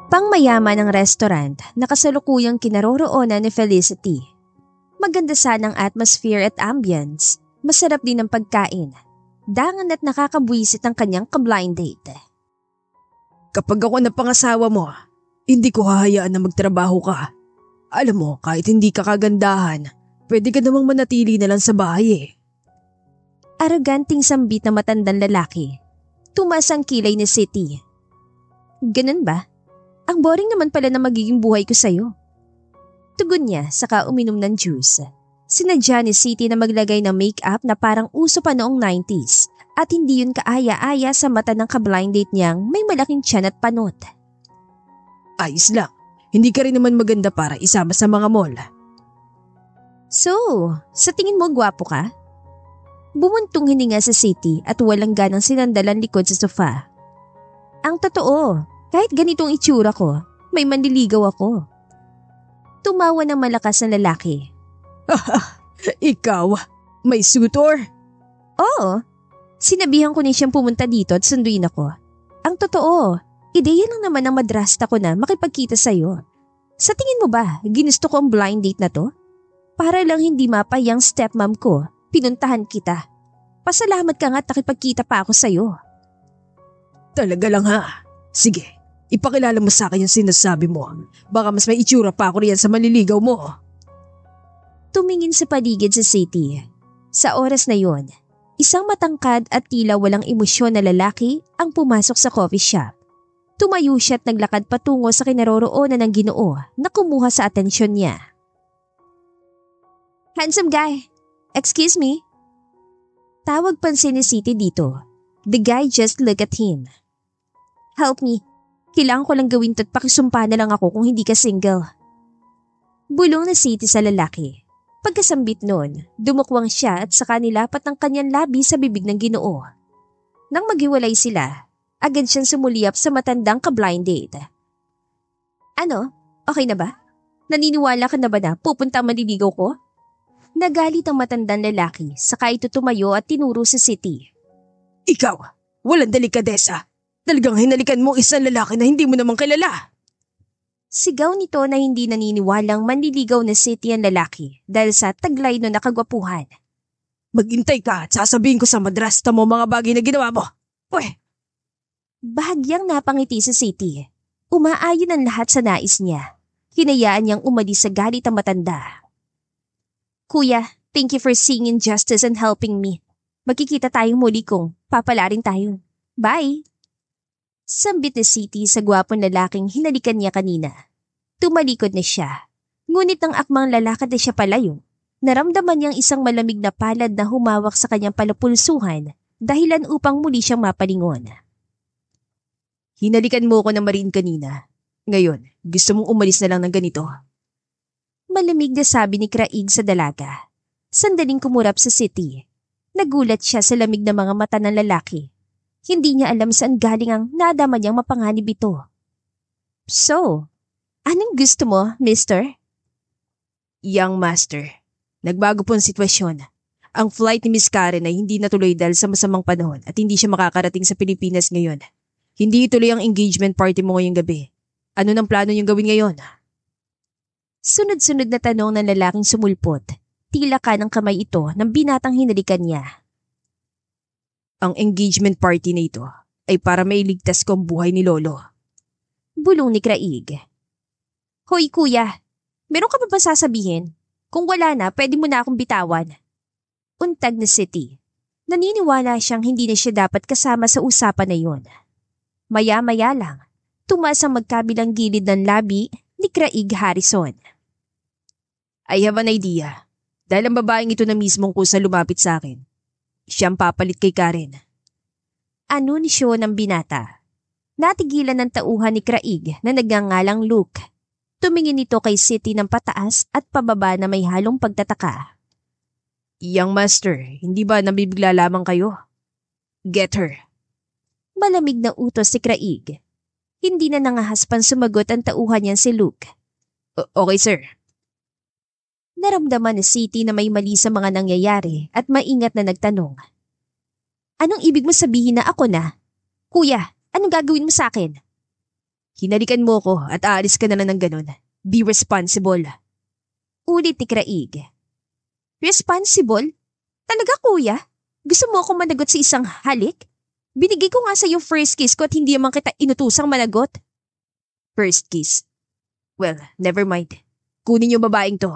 Pangmayaman ang restaurant na kasalukuyang kinaroroonan ni Felicity. Maganda sana ang atmosphere at ambience. Masarap din ang pagkain. Dangan at nakakabwisit ang kanyang ka-blind date. Kapag ako napangasawa mo, hindi ko hahayaan na magtrabaho ka. Alam mo, kahit hindi ka kagandahan, pwede ka namang manatili na lang sa bahay eh. Aroganting sambit na matandang lalaki. Tumaas ang kilay ni City. Ganun ba? Ang boring naman pala na magiging buhay ko sa'yo. Tugon niya saka uminom ng juice. Sinadya ni City na maglagay ng make-up na parang uso pa noong 90s at hindi yun kaaya-aya sa mata ng ka-blind date niyang may malaking tiyan at panot. Ayos lang, hindi ka rin naman maganda para isama sa mga mall. So, sa tingin mo gwapo ka? Bumuntong hininga sa City at walang ganang sinandalan likod sa sofa. Ang totoo, kahit ganitong itsura ko, may manliligaw ako. Tumawa ng malakas na lalaki. Ikaw, may suitor? Oo, sinabihan ko ni siyang pumunta dito at sunduin ako. Ang totoo, ideya lang naman ang madrasta ko na makipagkita sa'yo. Sa tingin mo ba, ginusto ko ang blind date na to? Para lang hindi mapayang stepmom ko, pinuntahan kita. Pasalamat ka nga at nakipagkita pa ako sa'yo. Talaga lang ha? Sige, ipakilala mo sa akin yung sinasabi mo. Baka mas may itsura pa ako riyan sa manliligaw mo. Tumingin sa paligid sa City. Sa oras na yon, isang matangkad at tila walang emosyon na lalaki ang pumasok sa coffee shop. Tumayo siya at naglakad patungo sa kinaroroonan ng Ginoo na kumuha sa atensyon niya. Handsome guy, excuse me? Tawag pansin ni City dito. The guy just looked at him. Help me. Kailangan ko lang gawin to at pakisumpa na lang ako kung hindi ka single. Bulong na City sa lalaki. Pagkasambit noon, dumukwang siya at saka nilapat ang kanyang labi sa bibig ng Ginoo. Nang maghiwalay sila, agad siyang sumuliyap sa matandang ka-blind date. Ano? Okay na ba? Naniniwala ka na ba na pupunta ang manliligaw ko? Nagalit ang matandang lalaki saka ito tumayo at tinuro sa City. Ikaw, walang delikadesa. Talagang hinalikan mo isang lalaki na hindi mo naman kilala. Sigaw nito na hindi naniniwalang manliligaw na City ang lalaki dahil sa taglay no nakagwapuhan. Maghintay ka at sasabihin ko sa madrasta mo mga bagay na ginawa mo. Uy! Bahagyang napangiti sa City. Umaayon ang lahat sa nais niya. Hinayaan niyang umalis sa galit ang matanda. Kuya, thank you for seeing injustice and helping me. Magkikita tayong muli kung papalarin tayo. Bye! Sambit ni City sa gwapong lalaking hinalikan niya kanina. Tumalikod na siya. Ngunit ang akmang lalakad na siya palayo. Naramdaman niyang isang malamig na palad na humawak sa kanyang palapulsuhan dahilan upang muli siyang mapalingon. Hinalikan mo ko ng marin kanina. Ngayon, gusto mong umalis na lang ng ganito? Malamig na sabi ni Craig sa dalaga. Sandaling kumurap sa City. Nagulat siya sa lamig na mga mata ng lalaki. Hindi niya alam saan galing ang nadama niyang mapanganib ito. So, anong gusto mo, mister? Young master, nagbago po ang sitwasyon. Ang flight ni Miss Karen ay hindi natuloy dahil sa masamang panahon at hindi siya makakarating sa Pilipinas ngayon. Hindi ituloy ang engagement party mo ngayong gabi. Ano nang plano niyong gawin ngayon? Sunod-sunod na tanong ng lalaking sumulpot. Tila ka ng kamay ito ng binatang hinalikan niya. Ang engagement party na ito ay para mailigtas ko ang buhay ni Lolo. Bulong ni Craig. Hoy kuya, meron ka ba ba sasabihin? Kung wala na, pwede mo na akong bitawan. Untag na City. Naniniwala siyang hindi na siya dapat kasama sa usapan na yon. Maya-maya lang, tumaas ang magkabilang gilid ng labi ni Craig Harrison. I have an idea. Dahil ang babaeng ito na mismong kusa lumapit sa akin. Siyang papalit kay Karen. Anunsyo ng binata. Natigilan ng tauhan ni Craig na nagngangalang Luke. Tumingin ito kay City ng pataas at pababa na may halong pagtataka. Young master, hindi ba nabibigla lamang kayo? Get her. Malamig na utos si Craig. Hindi na nangahaspan sumagot ang tauhan niyan si Luke. Okay sir. Naramdaman ni City na may mali sa mga nangyayari at maingat na nagtanong. Anong ibig mo sabihin na ako na? Kuya, anong gagawin mo sa akin? Hinalikan mo ko at aalis ka na lang ng ganun. Be responsible. Ulit ni Craig. Responsible? Talaga kuya? Gusto mo akong managot sa isang halik? Binigay ko nga sa yung first kiss ko at hindi naman kita inutusang managot. First kiss. Well, never mind. Kunin yung babaeng to.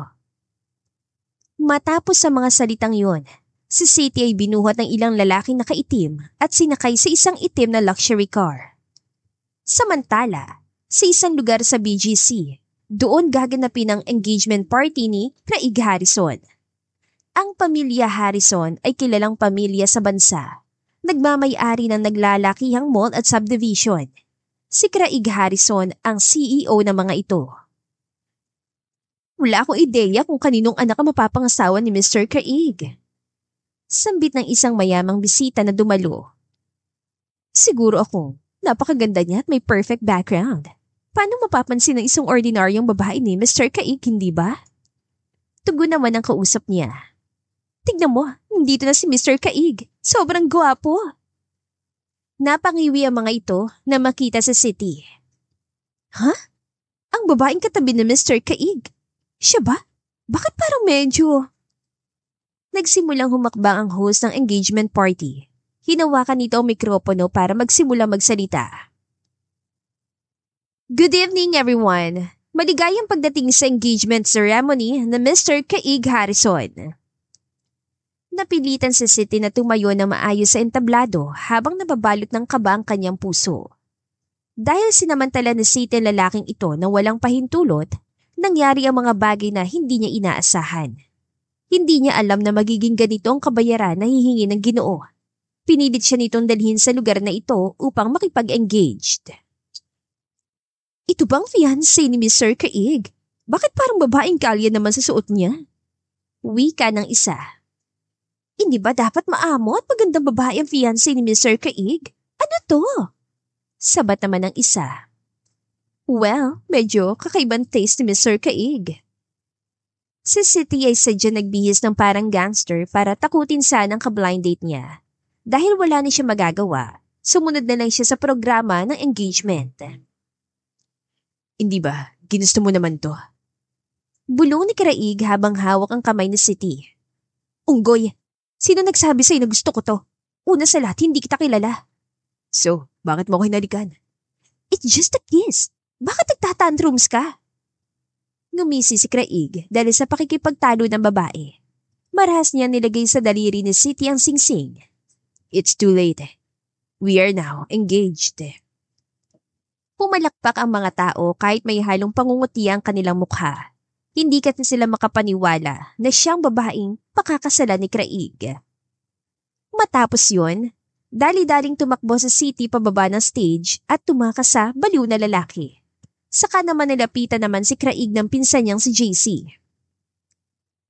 Matapos sa mga salitang yon, si City ay binuhat ng ilang lalaking nakaitim at sinakay sa isang itim na luxury car. Samantala, sa isang lugar sa BGC, doon gaganapin ang engagement party ni Craig Harrison. Ang pamilya Harrison ay kilalang pamilya sa bansa. Nagmamay-ari ng naglalakihang mall at subdivision. Si Craig Harrison ang CEO ng mga ito. Wala akong ideya kung kaninong anak ang mapapangasawa ni Mr. Craig. Sambit ng isang mayamang bisita na dumalo. Siguro ako. Napakaganda niya at may perfect background. Paano mapapansin ng isang ordinaryong babae ni Mr. Craig, hindi ba? Tugon naman ang kausap niya. Tignan mo, nandito na si Mr. Craig. Sobrang gwapo. Napangiwi ang mga ito na makita sa city. Ha? Ang babaeng katabi ni Mr. Craig? Siya ba? Bakit parang medyo... Nagsimulang humakbang ang host ng engagement party. Hinawakan nito ang mikropono para magsimula magsalita. Good evening everyone. Maligayang pagdating sa engagement ceremony na Mr. Craig Harrison. Napilitan si City na tumayo na maayos sa entablado habang nababalot ng kaba ang kanyang puso. Dahil sinamantala ni City ang lalaking ito na walang pahintulot, nangyari ang mga bagay na hindi niya inaasahan. Hindi niya alam na magiging ganito ang kabayaran na hihingi ng Ginoo. Pinilit siya nitong dalhin sa lugar na ito upang makipag-engaged. Ito bang fiancé ni Mr. Craig? Bakit parang babaeng kalye naman sa suot niya? Wika ng isa. Hindi ba dapat maamo at magandang babae ang fiancé ni Mr. Craig? Ano to? Sabat naman ng isa. Well, medyo kakaibang taste ni Mr. Craig. Si City ay sadya nagbihis ng parang gangster para takutin sana ang ka-blind date niya. Dahil wala na siya magagawa, sumunod na lang siya sa programa ng engagement. Hindi ba? Ginusto mo naman to. Bulong ni Craig habang hawak ang kamay ni City. Unggoy, sino nagsabi sa'yo na gusto ko to? Una sa lahat, hindi kita kilala. So, bakit mo ko hinalikan? It's just a kiss. Bakit nagtatantrums ka? Ngumisi si Craig dahil sa pakikipagtalo ng babae. Marahas niya nilagay sa daliri ni City ang singsing. It's too late. We are now engaged. Pumalakpak ang mga tao kahit may halong pangunguti ang kanilang mukha. Hindi kasi sila makapaniwala na siyang babaeng pakakasalan ni Craig. Matapos yun, dali-daling tumakbo sa City pababa ng stage at tumakas sa baliw na lalaki. Saka naman nilapitan naman si Craig ng pinsan niyang si JC.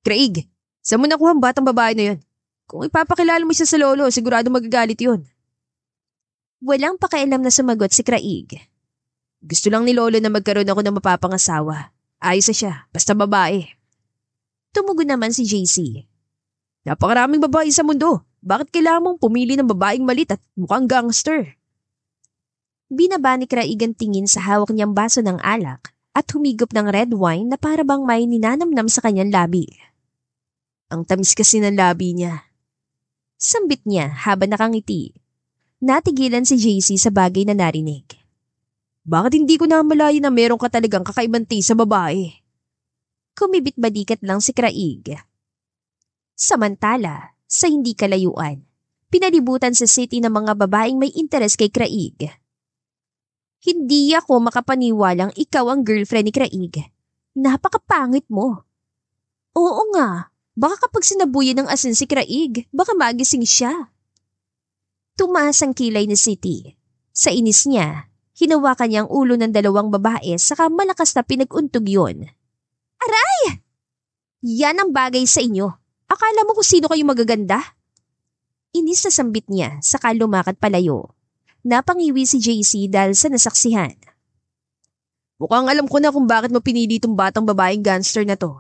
Craig, saan mo nakuha ang batang babae na yun? Kung ipapakilala mo siya sa lolo, sigurado magagalit yun. Walang pakialam na sumagot si Craig. Gusto lang ni lolo na magkaroon ako ng mapapangasawa. Ayos na siya, basta babae. Tumugon naman si JC. Napakaraming babae sa mundo. Bakit kailangan mong pumili ng babaeng malit at mukhang gangster? Binaba ni Craig ang tingin sa hawak niyang baso ng alak at humigop ng red wine na para bang may ninanamnam sa kanyang labi. Ang tamis kasi ng labi niya. Sambit niya habang nakangiti. Natigilan si JC sa bagay na narinig. Bakit hindi ko namalayan na meron ka talagang kakaibang taste sa babae? Kumibit-badikat lang si Craig. Samantala, sa hindi kalayuan, pinalibutan sa city ng mga babaeng may interes kay Craig. Hindi ako makapaniwalang ikaw ang girlfriend ni Craig. Napakapangit mo. Oo nga, baka kapag sinabuyan ng asin si Craig, baka magising siya. Tumaas ang kilay ni City. Sa inis niya, hinawakan niya ang ulo ng dalawang babae saka malakas na pinag-untog yun. Aray! Yan ang bagay sa inyo. Akala mo kung sino kayo magaganda? Inis na sambit niya saka lumakad palayo. Napangiwi si JC dahil sa nasaksihan. Mukhang alam ko na kung bakit mo pinili itong batang babaeng gangster na to.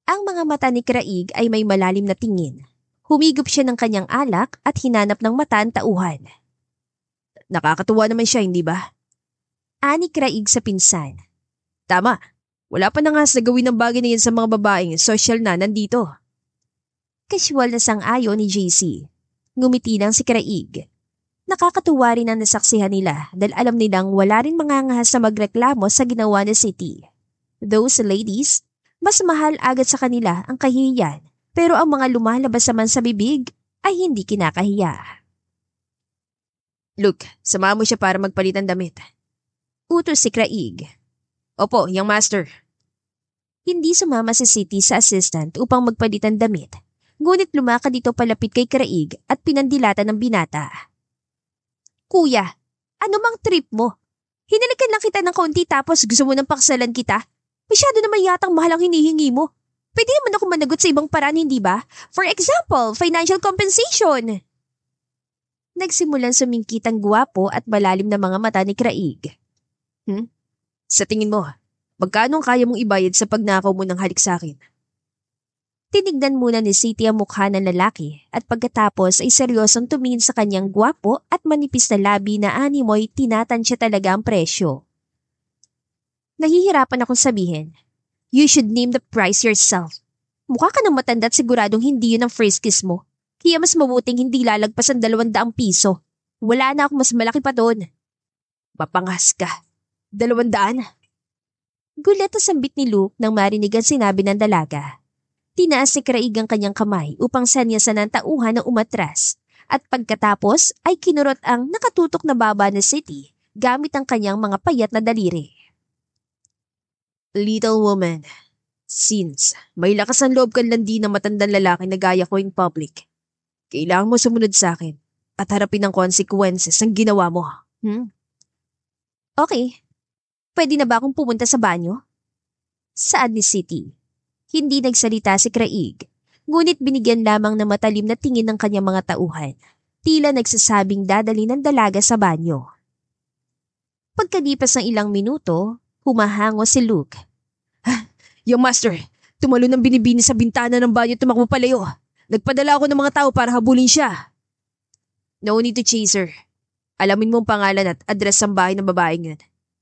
Ang mga mata ni Craig ay may malalim na tingin. Humigop siya ng kanyang alak at hinanap ng mata ang tauhan. Nakakatuwa naman siya, hindi ba? Ani Craig sa pinsan. Tama. Wala pa na nga sa gawin ng bagay na yan sa mga babaeng social na nandito. Casual na sang-ayon ni JC. Ngumiti lang si Craig. Nakakatuwa rin ang nasaksihan nila dahil alam nilang wala rin mangangahas sa magreklamo sa ginawa ni City. Those ladies, mas mahal agad sa kanila ang kahihiyan pero ang mga lumalabas naman sa bibig ay hindi kinakahiya. Luke, samahan mo siya para magpalit ng damit. Utos si Craig. Opo, young master. Hindi sumama si City sa assistant upang magpalit ng damit. Ngunit lumakad dito palapit kay Craig at pinandilatan ng binata. Kuya, ano mang trip mo? Hinalikan lang kita ng kaunti tapos gusto mo ng paksalan kita? Masyado naman yatang mahal ang hinihingi mo. Pwede naman ako managot sa ibang paraan, hindi ba? For example, financial compensation. Nagsimulan sumingkit ang guwapo at malalim na mga mata ni Craig. Sa tingin mo, magkano ang kaya mong ibayad sa pagnakaw mo ng halik sa akin? Tinignan muna ni City ang mukha ng lalaki at pagkatapos ay seryosong tumingin sa kanyang guwapo at manipis na labi na animoy tinatansya talaga ang presyo. Nahihirapan akong sabihin, you should name the price yourself. Mukha ka ng matanda at siguradong hindi yun ang first kiss mo. Kaya mas mabuting hindi lalagpas ang 200 piso. Wala na akong mas malaki pa doon. Mapangas ka. 200? Gulat na sambit ni Luke nang marinig ang sinabi ng dalaga. Tinaas ni Craig ang kanyang kamay upang sanyasan ang tauhan na umatras at pagkatapos ay kinurot ang nakatutok na baba ni City gamit ang kanyang mga payat na daliri. Little woman, since may lakas ang loob kang landi ng matandang lalaki na gaya ko in public, kailangan mo sumunod sa akin at harapin ang consequences ng ginawa mo. Okay. Pwede na ba akong pumunta sa banyo? Saad ni City. Hindi nagsalita si Craig, ngunit binigyan lamang ng matalim na tingin ng kanyang mga tauhan. Tila nagsasabing dadali ng dalaga sa banyo. Pagkalipas ng ilang minuto, humahango si Luke. Yung master, tumalo ng binibini sa bintana ng banyo at tumakbo palayo. Nagpadala ako ng mga tao para habulin siya. No need to chase her. Alamin mo ang pangalan at address ng bahay ng babaeng yun.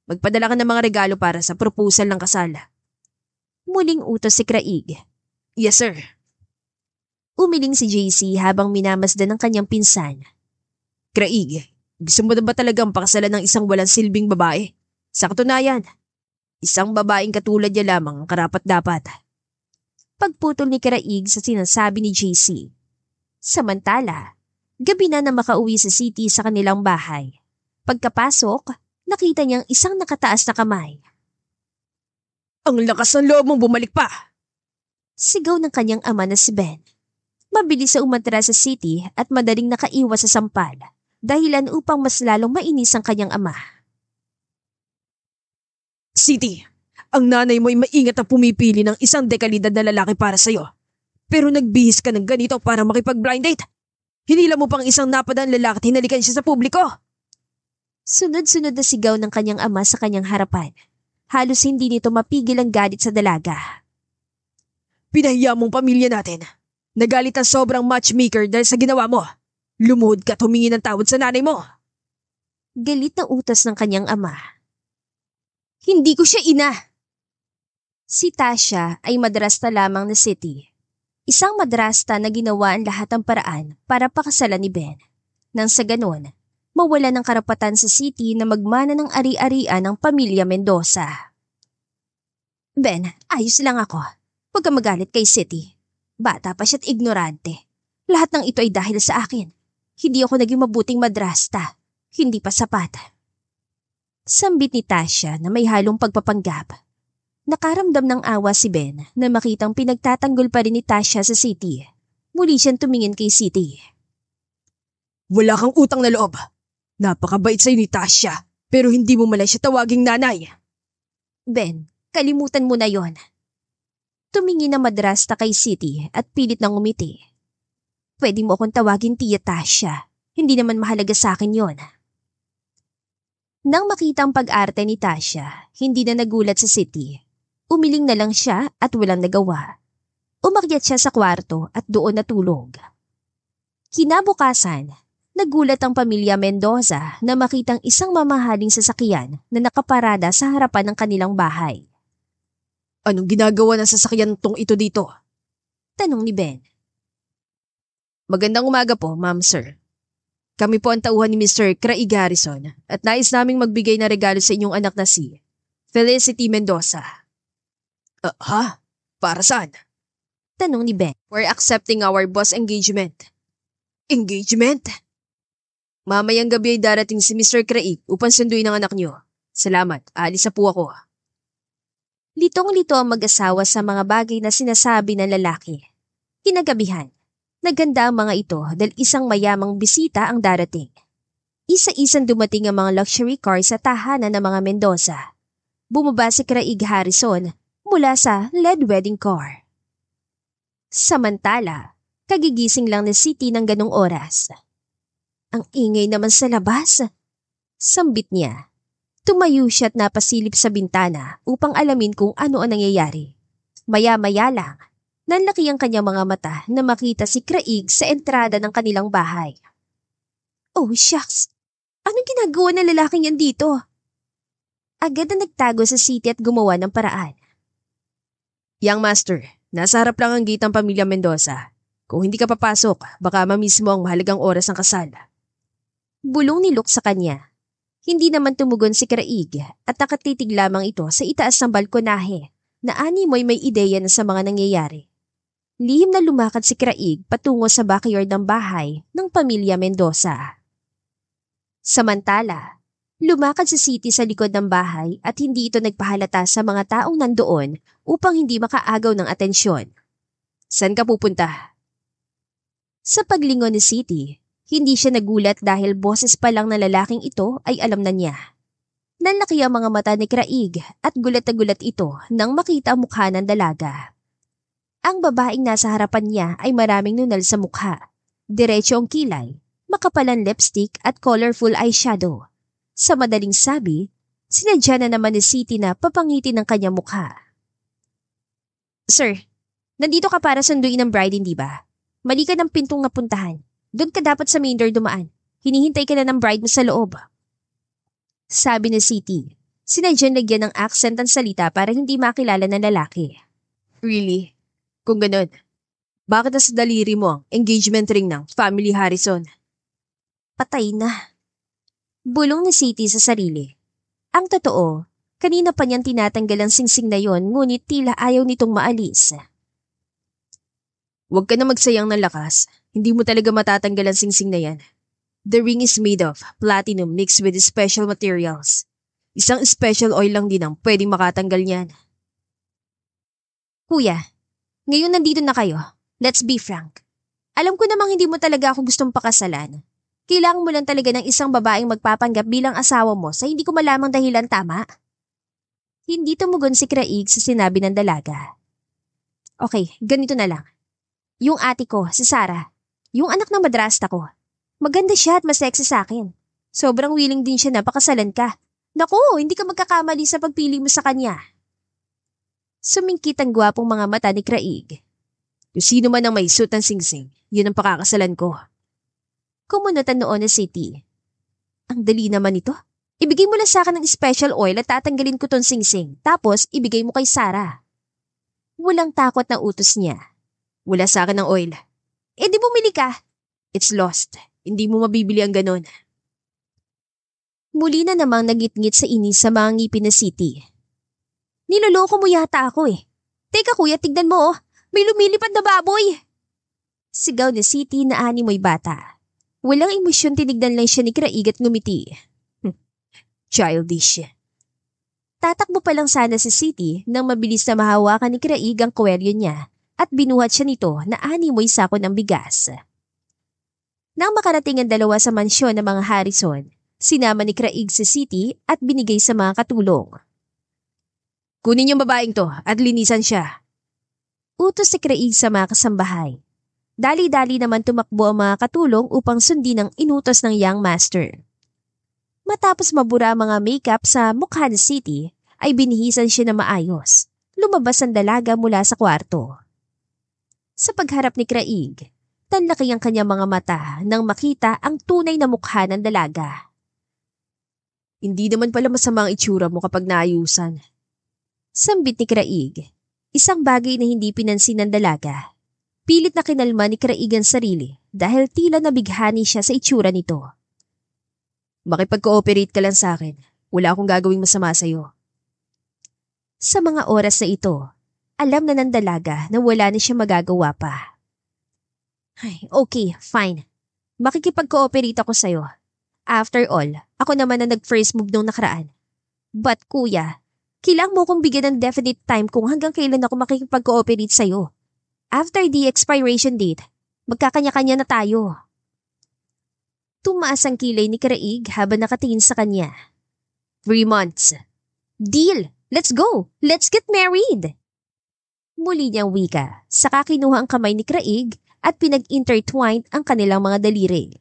Magpadala ka ng mga regalo para sa proposal ng kasal. Muling utos si Craig. Yes, sir. Umiling si JC habang minamasdan ng kanyang pinsan. Craig, gusto mo na ba talagang pakasalan ng isang walang silbing babae? Sa katunayan, isang babaeng katulad niya lamang ang karapat-dapat. Pagputol ni Craig sa sinasabi ni JC. Samantala, gabi na makauwi sa City sa kanilang bahay. Pagkapasok, nakita niyang isang nakataas na kamay. Ang lakas ng loob mong bumalik pa! Sigaw ng kanyang ama na si Ben. Mabilis sa umatras sa City at madaling nakaiwas sa sampal, dahilan upang mas lalong mainis ang kanyang ama. City, ang nanay mo ay maingat na pumipili ng isang dekalidad na lalaki para sa'yo. Pero nagbihis ka ng ganito para makipag-blind date. Hinila mo pang isang napadaan lalaki at hinalikan siya sa publiko. Sunod-sunod na sigaw ng kanyang ama sa kanyang harapan. Halos hindi nito mapigil ang galit sa dalaga. Pinahiya mong pamilya natin. Nagalit ang sobrang matchmaker dahil sa ginawa mo. Lumuhod ka at humingi ng tawad sa nanay mo. Galit na utos ng kanyang ama. Hindi ko siya ina. Si Tasha ay madrasta lamang na City. Isang madrasta na ginawa ang lahat ng paraan para pakasalan ni Ben. Nang sa ganon, mawala ng karapatan sa City na magmana ng ari-arian ng pamilya Mendoza. Ben, ayos lang ako. Huwag ka magalit kay City. Bata pa siya't ignorante. Lahat ng ito ay dahil sa akin. Hindi ako naging mabuting madrasta. Hindi pa sapat. Sambit ni Tasha na may halong pagpapanggap. Nakaramdam ng awa si Ben na makitang pinagtatanggol pa rin ni Tasha sa City. Muli siyang tumingin kay City. Wala kang utang na loob. Napakabait sa'yo ni Tasha, pero hindi mo malay siya tawaging nanay. Ben, kalimutan mo na yon. Tumingin na madrasta kay City at pilit nang umiti. Pwede mo akong tawagin Tia Tasha. Hindi naman mahalaga sa akin yon. Nang makita ang pag-arte ni Tasha, hindi na nagulat sa City. Umiling na lang siya at walang nagawa. Umakyat siya sa kwarto at doon natulog. Kinabukasan, Nagulat ang pamilya Mendoza na makitang isang mamahaling sasakyan na nakaparada sa harapan ng kanilang bahay. Anong ginagawa ng sasakyan tong ito dito? Tanong ni Ben. Magandang umaga po, ma'am sir. Kami po ang tauhan ni Mr. Craig Harrison at nais naming magbigay na regalo sa inyong anak na si Felicity Mendoza. Ha? Para saan? Tanong ni Ben. We're accepting our boss engagement. Engagement? Mamayang gabi ay darating si Mr. Craig upang sunduin ang anak niyo. Salamat, aalis na po ako. Litong-lito ang mag-asawa sa mga bagay na sinasabi ng lalaki. Kinagabihan, naganda ang mga ito dahil isang mayamang bisita ang darating. Isa-isang dumating ang mga luxury car sa tahanan ng mga Mendoza. Bumaba si Craig Harrison mula sa LED wedding car. Samantala, kagigising lang ni City ng ganong oras. Ang ingay naman sa labas. Sambit niya. Tumayo siya at napasilip sa bintana upang alamin kung ano ang nangyayari. Maya-maya lang, nanlaki ang kanyang mga mata na makita si Craig sa entrada ng kanilang bahay. Oh shucks! Anong ginagawa ng lalaking yan dito? Agad na nagtago sa City at gumawa ng paraan. Young master, nasa harap lang ang gate ng pamilya Mendoza. Kung hindi ka papasok, baka mamiss mo ang mahalagang oras ng kasal. Bulong ni Luke sa kanya. Hindi naman tumugon si Craig at nakatitig lamang ito sa itaas ng balkonahe na animoy may ideya na sa mga nangyayari. Lihim na lumakad si Craig patungo sa backyard ng bahay ng pamilya Mendoza. Samantala, lumakad si City sa likod ng bahay at hindi ito nagpahalata sa mga taong nandoon upang hindi makaagaw ng atensyon. Saan ka pupunta? Sa paglingon ni City, hindi siya nagulat dahil boses pa lang na lalaking ito ay alam na niya. Nanlaki ang mga mata ni Craig at gulat na gulat ito nang makita ang mukha ng dalaga. Ang babaeng nasa harapan niya ay maraming nunal sa mukha, diretso ang kilay, makapalang lipstick at colorful eyeshadow. Sa madaling sabi, sinadya na naman ni City na papangitin ang kanyang mukha. Sir, nandito ka para sunduin ang bride, hindi ba? Mali ka ng pintong napuntahan. Doon ka dapat sa main door dumaan. Hinihintay ka na ng bride mo sa loob. Sabi ni City, sinadyan lagyan ng accent ang salita para hindi makilala ng lalaki. Really? Kung ganun, bakit nasa daliri mo ang engagement ring ng family Harrison? Patay na. Bulong ni City sa sarili. Ang totoo, kanina pa niyang tinatanggal ang singsing na yon ngunit tila ayaw nitong maalis. Huwag ka na magsayang ng lakas. Hindi mo talaga matatanggal ang singsing na yan. The ring is made of platinum mixed with special materials. Isang special oil lang din ang pwedeng makatanggal niyan. Kuya, ngayon nandito na kayo. Let's be frank. Alam ko namang hindi mo talaga ako gustong pakasalan. Kailangan mo lang talaga ng isang babaeng magpapanggap bilang asawa mo sa hindi ko malamang dahilan, tama? Hindi tumugon si Craig sa sinabi ng dalaga. Okay, ganito na lang. Yung ate ko, si Sarah. Yung anak ng madrasta ko. Maganda siya at mas sexy sa akin. Sobrang willing din siya na pakasalan ka. Naku, hindi ka magkakamali sa pagpili mo sa kanya. Sumingkit ang gwapong mga mata ni Craig. Kung sino man ang may suit ng singsing, yun ang pakakasalan ko. Kumunutan noon na City. Ang dali naman ito. Ibigay mo lang sa akin ng special oil at tatanggalin ko ton singsing. Tapos, ibigay mo kay Sarah. Walang takot na utos niya. Wala sa akin ng oil. Eh di bumili ka. It's lost. Hindi mo mabibili ang ganon. Muli na namang nagitngit sa inis sa mga ngipin na City. Niloloko mo yata ako eh. Teka kuya, tignan mo oh. May lumilipad na baboy. Sigaw ni City na animoy bata. Walang emosyon, tinignan lang siya ni Craig at ngumiti. Childish. Tatakbo pa lang sana si City nang mabilis na mahawakan ni Craig ang kweryo niya at binuhat siya nito na animoy sako ng bigas. Nang makarating ang dalawa sa mansyon ng mga Harrison, sinama ni Craig si City at binigay sa mga katulong. Kunin yung babaeng to at linisan siya. Utos si Craig sa mga kasambahay. Dali-dali naman tumakbo ang mga katulong upang sundin ang inutos ng young master. Matapos mabura ang mga makeup sa mukha ni City, ay binihisan siya na maayos. Lumabas ang dalaga mula sa kwarto. Sa pagharap ni Craig, Tanlaki ang kanyang mga mata nang makita ang tunay na mukha ng dalaga. Hindi naman pala masama ang itsura mo kapag naayusan. Sambit ni Craig, isang bagay na hindi pinansin ng dalaga. Pilit na kinalma ni Craig ang sarili dahil tila nabighani siya sa itsura nito. Makipag-cooperate ka lang sa akin. Wala akong gagawing masama sa'yo. Sa mga oras na ito, alam na ng dalaga na wala na siya magagawa pa. Ay, okay, fine. Makikipag-cooperate ako sa'yo. After all, ako naman na nag-first move nung nakaraan. But kuya, kailangan mo kong bigyan ng definite time kung hanggang kailan ako makikipag-cooperate sa'yo. After the expiration date, magkakanya-kanya na tayo. Tumaas ang kilay ni Craig habang nakatingin sa kanya. 3 months. Deal! Let's go! Let's get married! Muli niyang wika, saka kinuha ang kamay ni Craig at pinag-intertwined ang kanilang mga daliri.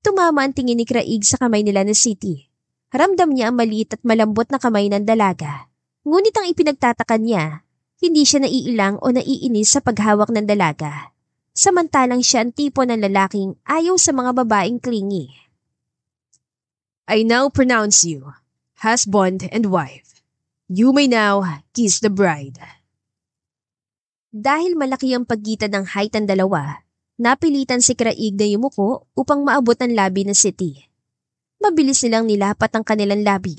Tumama ang tingin ni Craig sa kamay nila na City. Ramdam niya ang maliit at malambot na kamay ng dalaga. Ngunit ang ipinagtataka niya, hindi siya naiilang o naiinis sa paghawak ng dalaga. Samantalang siya ang tipo ng lalaking ayaw sa mga babaeng clingy. I now pronounce you husband and wife. You may now kiss the bride. Dahil malaki ang pagitan ng height ng dalawa, napilitan si Craig na yumuko upang maabot ang labi ng City. Mabilis nilang nilapat ang kanilang labi.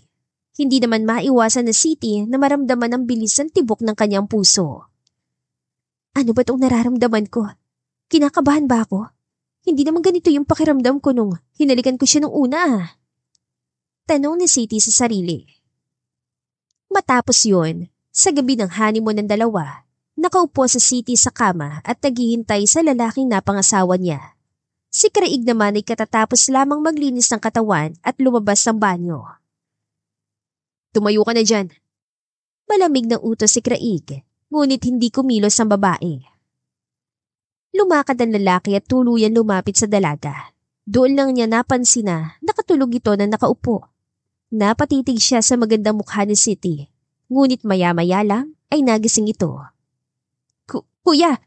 Hindi naman maiwasan na City na maramdaman ang bilis ng tibok ng kanyang puso. Ano ba itong nararamdaman ko? Kinakabahan ba ako? Hindi naman ganito yung pakiramdam ko nung hinalikan ko siya nung una. Tanong ni City sa sarili. Matapos yun, sa gabi ng honeymoon ng dalawa, nakaupo sa City sa kama at naghihintay sa lalaking napangasawa niya. Si Craig naman ay katatapos lamang maglinis ng katawan at lumabas ng banyo. Tumayo ka na dyan. Malamig na utos si Craig, ngunit hindi kumilos ang babae. Lumakad ang lalaki at tuluyan lumapit sa dalaga. Doon lang niya napansin na nakatulog ito na nakaupo. Napatitig siya sa magandang mukha ni City, ngunit maya-maya lang ay nagising ito. Kuya,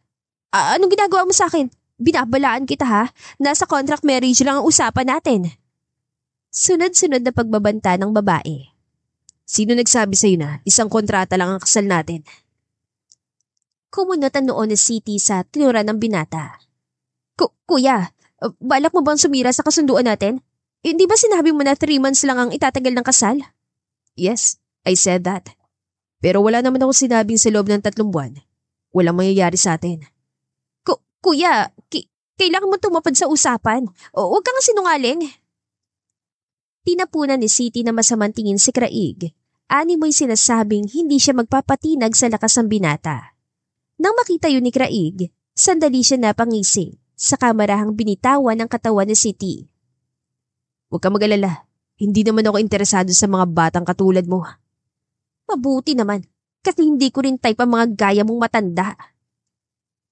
anong ginagawa mo sa akin? Binabalaan kita ha? Nasa contract marriage lang ang usapan natin. Sunod-sunod na pagbabanta ng babae. Sino nagsabi sa'yo na isang kontrata lang ang kasal natin? Kumunot ang noon ni City sa tinura ng binata. Kuya, balak mo bang sumira sa kasunduan natin? Hindi ba sinabi mo na 3 months lang ang itatagal ng kasal? Yes, I said that. Pero wala naman ako sinabing sa loob ng 3 buwan. Walang mangyayari sa atin. Kuya, kailangan mo tumapad sa usapan. Huwag kang sinungaling. Tinapunan ni City na masamang tingin si Craig. Ani mo'y sinasabing hindi siya magpapatinag sa lakas ng binata. Nang makita yun ni Craig, sandali siya napangising sa kamarahang binitawan ng katawan ni City. Huwag kang mag-alala. Hindi naman ako interesado sa mga batang katulad mo. Mabuti naman, kasi hindi ko rin type ang mga gaya mong matanda.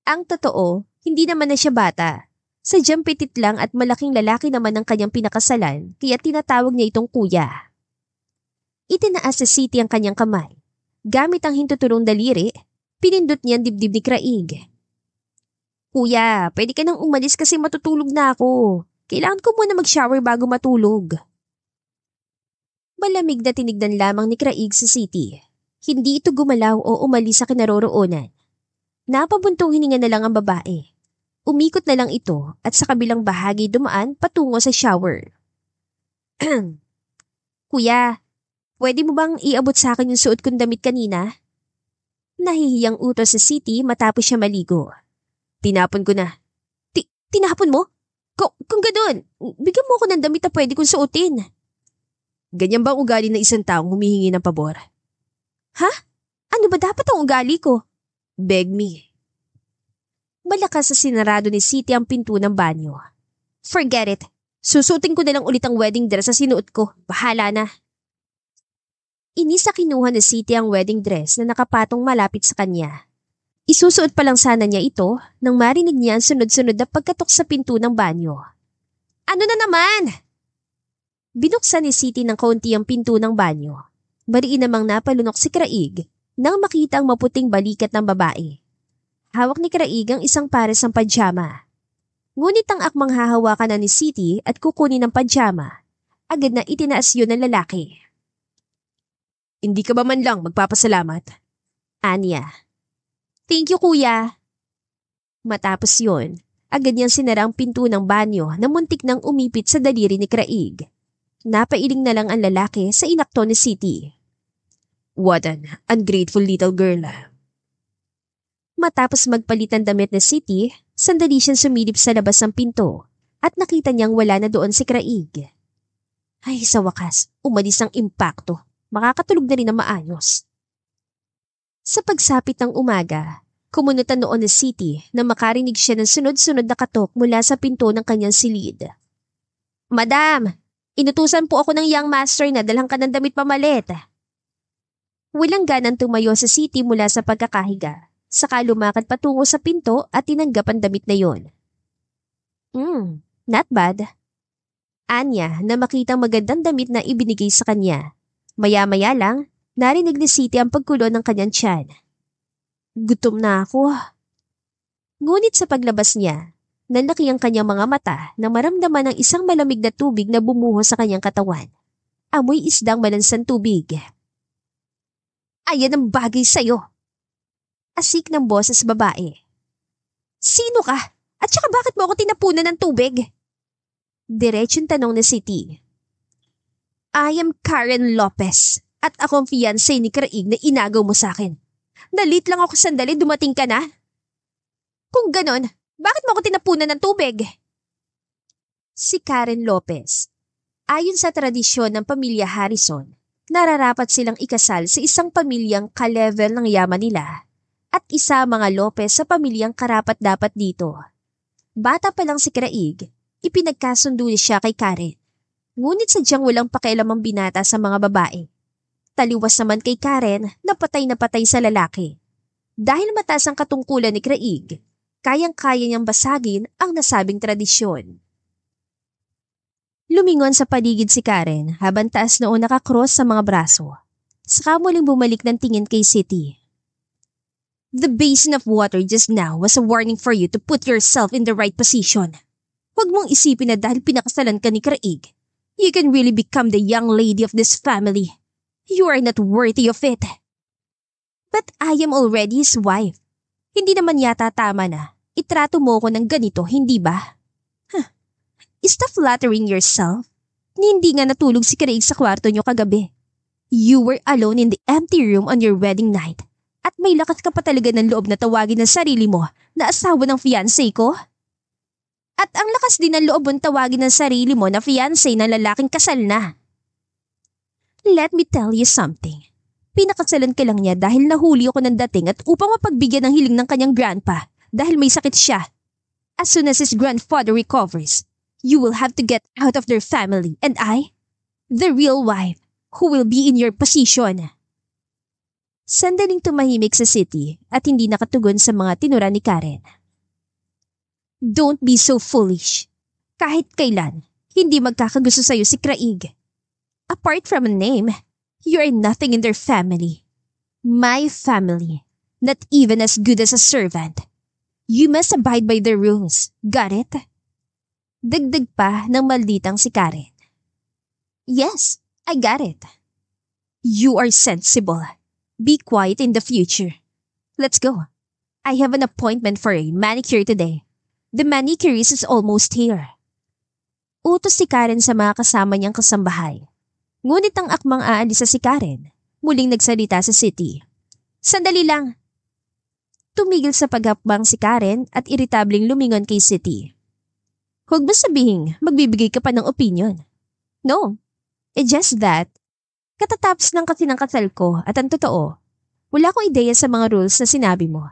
Ang totoo, hindi naman na siya bata. Sadyang pitit lang at malaking lalaki naman ang kanyang pinakasalan, kaya tinatawag niya itong kuya. Itinaas sa City ang kanyang kamay. Gamit ang hintutulong daliri, pinindot niya ang dibdib ni Craig. Kuya, pwede ka nang umalis kasi matutulog na ako. Kailangan ko muna mag-shower bago matulog. Malamig na tinignan lamang ni Craig sa City. Hindi ito gumalaw o umalis sa kinaroroonan. Napabuntong hininga na lang ang babae. Umikot na lang ito at sa kabilang bahagi dumaan patungo sa shower. Kuya, pwede mo bang iabot sa akin yung suot kong damit kanina? Nahihiyang utos sa City matapos siya maligo. Tinapon ko na. Tinapon mo? Kung ganoon, bigyan mo ako ng damit na pwede kong suotin. Ganyan bang ugali ng isang taong humihingi ng pabor? Ha? Ano ba dapat ang ugali ko? Beg me. Malakas sa sinarado ni City ang pinto ng banyo. Forget it. Susutin ko na lang ulit ang wedding dress sa sinuot ko. Bahala na. Inisa kinuha ni City ang wedding dress na nakapatong malapit sa kanya. Isusuot pa lang sana niya ito nang marinig niya ang sunod-sunod na pagkatok sa pinto ng banyo. Ano na naman? Binuksan ni City ng kaunti ang pinto ng banyo. Bariin namang napalunok si Craig nang makita ang maputing balikat ng babae. Hawak ni Craig ang isang pares ng pajama. Ngunit ang akmang hahawakan na ni City at kukunin ng pajama, agad na itinaas yun ng lalaki. Hindi ka ba man lang magpapasalamat? Anya. Thank you, kuya. Matapos yun, agad niyang sinara ang pinto ng banyo na muntik nang umipit sa daliri ni Craig. Napailing na lang ang lalaki sa inakto ni City. What an ungrateful little girl. Matapos magpalit ng damit na City, sandali siyang sumilip sa labas ng pinto at nakita niyang wala na doon si Craig. Ay, sa wakas, umalis ang impakto. Makakatulog na rin na maayos. Sa pagsapit ng umaga, kumunutan noon ni City na makarinig siya ng sunod-sunod na katok mula sa pinto ng kanyang silid. Madam, inutusan po ako ng young master na dalhan ka ng damit pamalit. Walang ganang tumayo sa City mula sa pagkakahiga. Saka lumakad patungo sa pinto at tinanggap ang damit na yon. Not bad. Anya na makitang magandang damit na ibinigay sa kanya. Maya-maya lang, narinig ni City ang pagkulo ng kanyang tiyan. Gutom na ako. Ngunit sa paglabas niya, nanlaki ang kanyang mga mata na maramdaman ng isang malamig na tubig na bumuho sa kanyang katawan. Amoy isdang malansang tubig. Ayan ang bagay sa'yo. Asik ng boses babae. Sino ka? At saka bakit mo ako tinapunan ng tubig? Diretsong tanong ni City. I am Karen Lopez at ako ang fiancé ni Craig na inagaw mo sa akin. Nalit lang ako sandali, dumating ka na. Kung ganon, bakit mo ako tinapunan ng tubig? Si Karen Lopez. Ayon sa tradisyon ng pamilya Harrison, nararapat silang ikasal sa isang pamilyang ka-level ng yaman nila at isa mga Lopez sa pamilyang karapat-dapat dito. Bata pa lang si Craig, ipinagkasundo siya kay Karen. Ngunit sadyang walang pakialam ang binata sa mga babae. Taliwas naman kay Karen na patay sa lalaki. Dahil mataas ang katungkulan ni Craig, kayang-kaya niyang basagin ang nasabing tradisyon. Lumingon sa paligid si Karen habang taas noon nakakross sa mga braso. Saka muling bumalik ng tingin kay City. The basin of water just now was a warning for you to put yourself in the right position. Huwag mong isipin na dahil pinakasalan ka ni Craig, you can really become the young lady of this family. You are not worthy of it. But I am already his wife. Hindi naman yata tama na itrato mo ko ng ganito, hindi ba? Stop flattering yourself. Hindi nga natulog si Craig sa kwarto niyo kagabi. You were alone in the empty room on your wedding night. At may lakas ka pa talaga ng loob na tawagin ng sarili mo na asawa ng fiancé ko? At ang lakas din ng loob mong tawagin ng sarili mo na fiancé ng lalaking kasal na. Let me tell you something. Pinakasalan ka lang niya dahil nahuli ako ng dating at upang mapagbigyan ng hiling ng kanyang grandpa dahil may sakit siya. As soon as his grandfather recovers, you will have to get out of their family and I, the real wife, who will be in your position. Sandaling tumahimik sa City at hindi nakatugon sa mga tinura ni Karen. Don't be so foolish. Kahit kailan, hindi magkakagusto sa'yo si Craig. Apart from a name, you are nothing in their family. My family, not even as good as a servant. You must abide by the rules, got it? Dagdag pa ng malditang si Karen. Yes, I got it. You are sensible. Be quiet in the future. Let's go. I have an appointment for a manicure today. The manicurist is almost here. Utos si Karen sa mga kasama niyang kasambahay. Ngunit ang akmang aalis sa si Karen, muling nagsalita sa City. Sandali lang. Tumigil sa paghapbang si Karen at iritabling lumingon kay City. Huwag ba sabihing magbibigay ka pa ng opinion? No, it's just that katatapos lang kasi ng kasal ko at ang totoo, wala akong ideya sa mga rules na sinabi mo.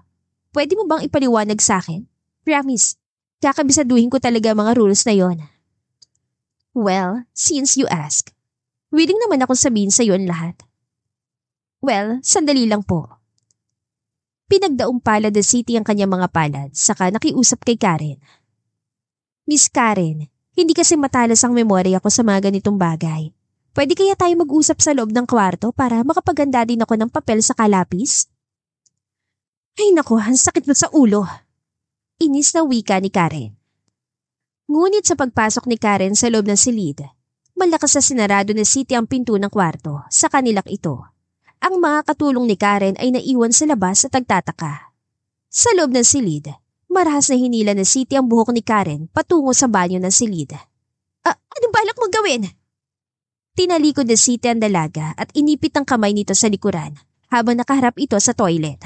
Pwede mo bang ipaliwanag sa akin? Promise, kakabisaduhin ko talaga mga rules na yon. Well, since you ask, willing naman akong sabihin sa iyo ang lahat. Well, sandali lang po. Pinagdaong palad ng City ang kanyang mga palad, saka nakiusap kay Karen. Miss Karen, hindi kasi matalas ang memorya ko sa mga ganitong bagay. Pwede kaya tayo mag-usap sa loob ng kwarto para makapaganda din ako ng papel sa kalapis? Ay nako, ang sakit mo sa ulo. Inis na wika ni Karen. Ngunit sa pagpasok ni Karen sa loob ng silid, malakas na sinarado ni City ang pinto ng kwarto sa kanilak ito. Ang mga katulong ni Karen ay naiwan sa labas at nagtataka. Sa loob ng silid, marahas na hinila ni City ang buhok ni Karen patungo sa banyo ng silid. Anong balak mo gawin? Tinalikod ni City ang dalaga at inipit ang kamay nito sa likuran habang nakaharap ito sa toilet.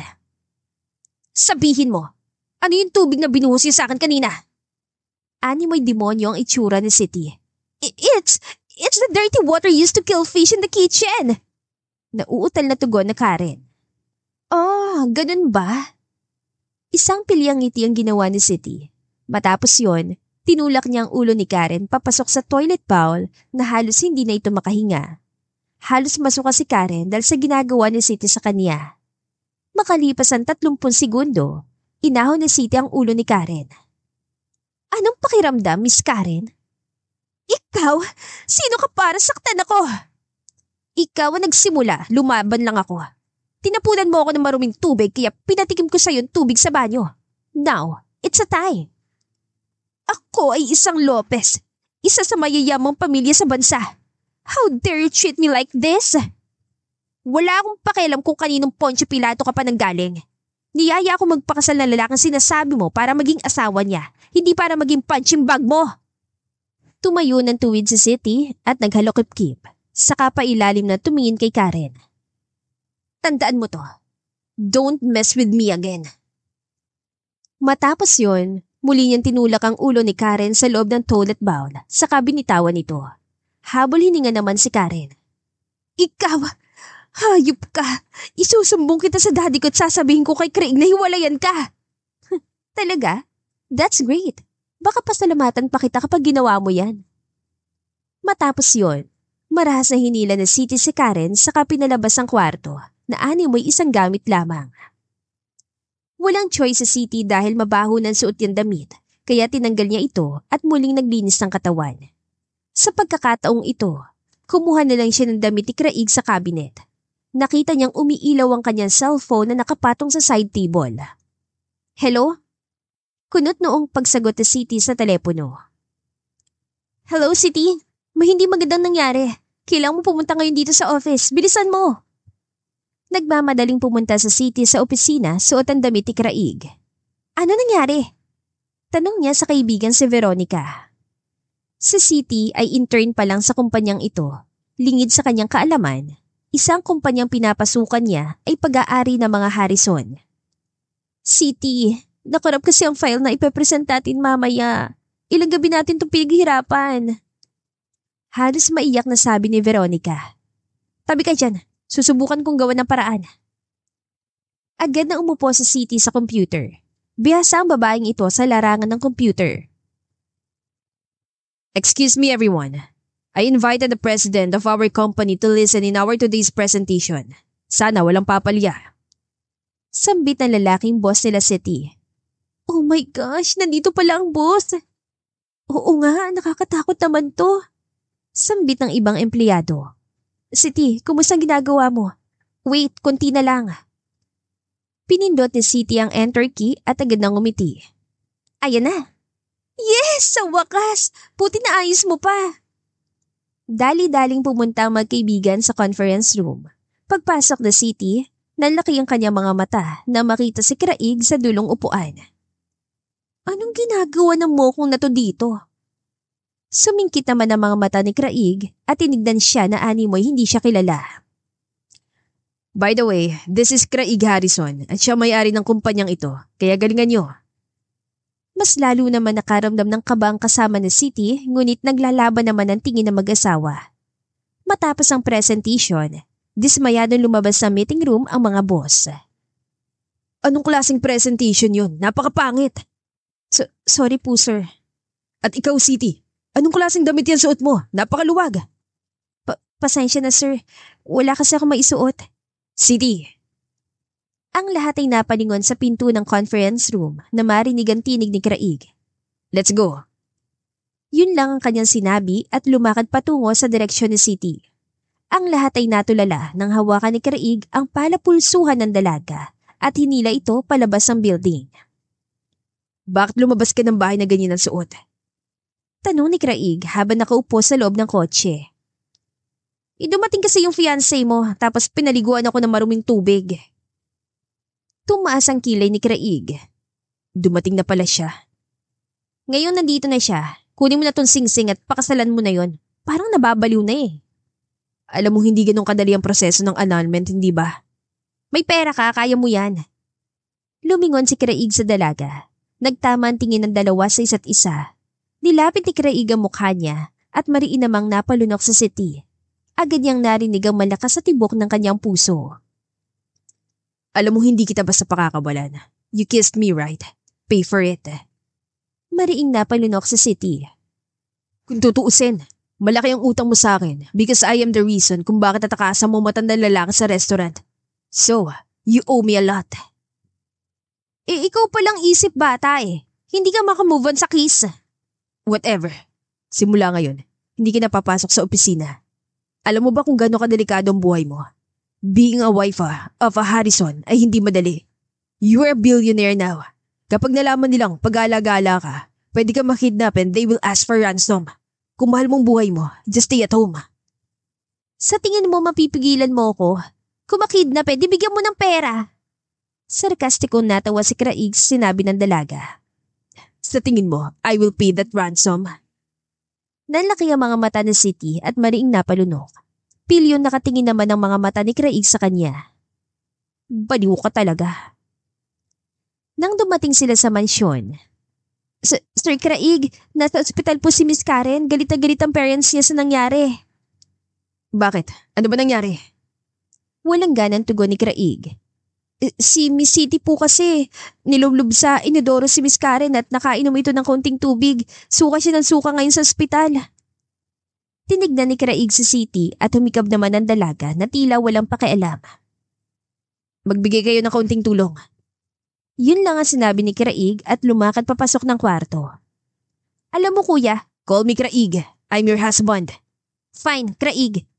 Sabihin mo, ano yung tubig na binuhos niyo sa akin kanina? Animoy demonyo ang itsura ni City. It's the dirty water used to kill fish in the kitchen. Nauutal na tugon na Karen. Oh, ganun ba? Isang pilyang ngiti ang ginawa ni City. Matapos yon, tinulak niya ang ulo ni Karen papasok sa toilet bowl na halos hindi na ito makahinga. Halos masuka si Karen dahil sa ginagawa ni City sa kanya. Makalipas ang 30 segundo, inahon ni City ang ulo ni Karen. Anong pakiramdam, Miss Karen? Ikaw? Sino ka para saktan ako? Ikaw ang nagsimula, lumaban lang ako. Tinapunan mo ako ng maruming tubig kaya pinatikim ko sa yung tubig sa banyo. Now, it's a time. Ako ay isang Lopez, isa sa mayayamang pamilya sa bansa. How dare you treat me like this? Wala akong pakialam kung kaninong Poncio Pilato ka pa nanggaling. Niyaya ako magpakasal na lalaking sinasabi mo para maging asawa niya, hindi para maging punching bag mo. Tumayo ng tuwid si City at naghalokip-kip, saka pa ilalim na tumingin kay Karen. Tandaan mo to. Don't mess with me again. Matapos yon, muli niyang tinulak ang ulo ni Karen sa loob ng toilet bowl, saka binitawan ito. Habol hininga naman si Karen. Ikaw, hayop ka. Isusumbong kita sa daddy ko at sasabihin ko kay Craig na hiwalayan ka. Talaga? That's great. Baka pasalamatan pa kita kapag ginawa mo yan. Matapos yon, marahas na hinila na City si Karen saka pinalabas ang kwarto na animoy isang gamit lamang. Walang choice sa City dahil mabaho ng suot yung damit, kaya tinanggal niya ito at muling naglinis ng katawan. Sa pagkakataong ito, kumuha na lang siya ng damit ni Craig sa cabinet. Nakita niyang umiilaw ang kanyang cellphone na nakapatong sa side table. Hello? Kunot noong pagsagot ni City sa telepono. Hello, City? May hindi magandang nangyari. Kailangan mo pumunta ngayon dito sa office. Bilisan mo! Nagmamadaling pumunta sa City sa opisina suot ang damit ni Craig. Ano nangyari? Tanong niya sa kaibigan si Veronica. Si City ay intern pa lang sa kumpanyang ito. Lingid sa kanyang kaalaman, isang kumpanyang pinapasukan niya ay pag-aari ng mga Harrison. City, nakurap kasi ang file na ipepresent natin mamaya. Ilang gabi natin itong pinaghihirapan. Halos maiyak na sabi ni Veronica. Tabi ka dyan. Susubukan kong gawan ng paraan. Agad na umupo sa City sa computer. Bihasa ang babaeng ito sa larangan ng computer. Excuse me everyone. I invited the president of our company to listen in our today's presentation. Sana walang papalya. Sambit ng lalaking boss nila City. Oh my gosh, nandito pala ang boss. Oo nga, nakakatakot naman to. Sambit ng ibang empleyado. City, kumusta ginagawa mo? Wait, konti na lang. Pinindot ni City ang enter key at agad nang umiti. Ayan na. Yes, sa wakas! Puti na ayos mo pa. Dali-daling pumunta ang magkaibigan sa conference room. Pagpasok na City, nalaki ang kanyang mga mata na makita si Craig sa dulong upuan. Anong ginagawa ng mokong na to dito? Sumingkit naman ang mga mata ni Craig at tinignan siya na animoy hindi siya kilala. By the way, this is Craig Harrison at siya may-ari ng kumpanyang ito, kaya galingan nyo. Mas lalo naman nakaramdam ng kaba ang kasama ni City ngunit naglalaban naman ang tingin ng mag-asawa. Matapos ang presentation, dismayadong lumabas sa meeting room ang mga boss. Anong klaseng presentation yun? Napakapangit! Sorry po sir. At ikaw City? Anong klaseng damit yan suot mo? Napakaluwag. Pasensya na sir. Wala kasi ako maisuot. City. Ang lahat ay napalingon sa pinto ng conference room na marinig ang tinig ni Craig. Let's go. Yun lang ang kanyang sinabi at lumakad patungo sa direksyon ni City. Ang lahat ay natulala nang hawakan ni Craig ang palapulsuhan ng dalaga at hinila ito palabas ng building. Bakit lumabas ka ng bahay na ganyan ang suot? Tanong ni Craig habang nakaupo sa loob ng kotse. Dumating kasi yung fiancé mo tapos pinaliguan ako ng maruming tubig. Tumaas ang kilay ni Craig. Dumating na pala siya. Ngayon nandito na siya. Kunin mo na tong singsing at pakasalan mo na yon. Parang nababaliw na eh. Alam mo hindi ganun kadali ang proseso ng annulment, hindi ba? May pera ka, kaya mo yan. Lumingon si Craig sa dalaga. Nagtama ang tingin ng dalawa sa isa't isa. Nilapit ni Craig ang mukha niya at mariin namang napalunok sa seti. Agad niyang narinig ang malakas sa tibok ng kanyang puso. Alam mo hindi kita basta pakakawalan. You kissed me, right? Pay for it. Mariing napalunok sa seti. Kung tutuusin, malaki ang utang mo sa akin because I am the reason kung bakit natakasan mo matandang lalaki sa restaurant. So, you owe me a lot. Ikaw palang isip bata eh. Hindi ka makamove on sa kiss. Whatever. Simula ngayon, hindi ka napapasok sa opisina. Alam mo ba kung gaano kadelikado ang buhay mo? Being a wife of a Harrison ay hindi madali. You are a billionaire now. Kapag nalaman nilang pag-alagala ka, pwede ka makidnap and they will ask for ransom. Kung mahal mong buhay mo, just stay at home. Sa tingin mo mapipigilan mo ako? Kung makidnap di bigyan mo ng pera. Sarkastikong natawa si Craig sa sinabi ng dalaga. Sa tingin mo, I will pay that ransom. Nanlaki ang mga mata ni City at mariing napalunok. Pilyon nakatingin naman ang mga mata ni Craig sa kanya. Baliw ka talaga. Nang dumating sila sa mansyon, Sir Craig, nasa ospital po si Miss Karen. Galit na galit ang parents niya sa nangyari. Bakit? Ano ba nangyari? Walang ganang tugon ni Craig. Si Miss City po kasi, nilublob sa inodoro si Miss Karen at nakainom ito ng konting tubig. Suka siya ng suka ngayon sa ospital. Tinignan ni Craig si City at humikab naman ang dalaga na tila walang pakialam. Magbigay kayo ng konting tulong. Yun lang ang sinabi ni Craig at lumakad papasok ng kwarto. Alam mo kuya, call me Craig. I'm your husband. Fine, Craig.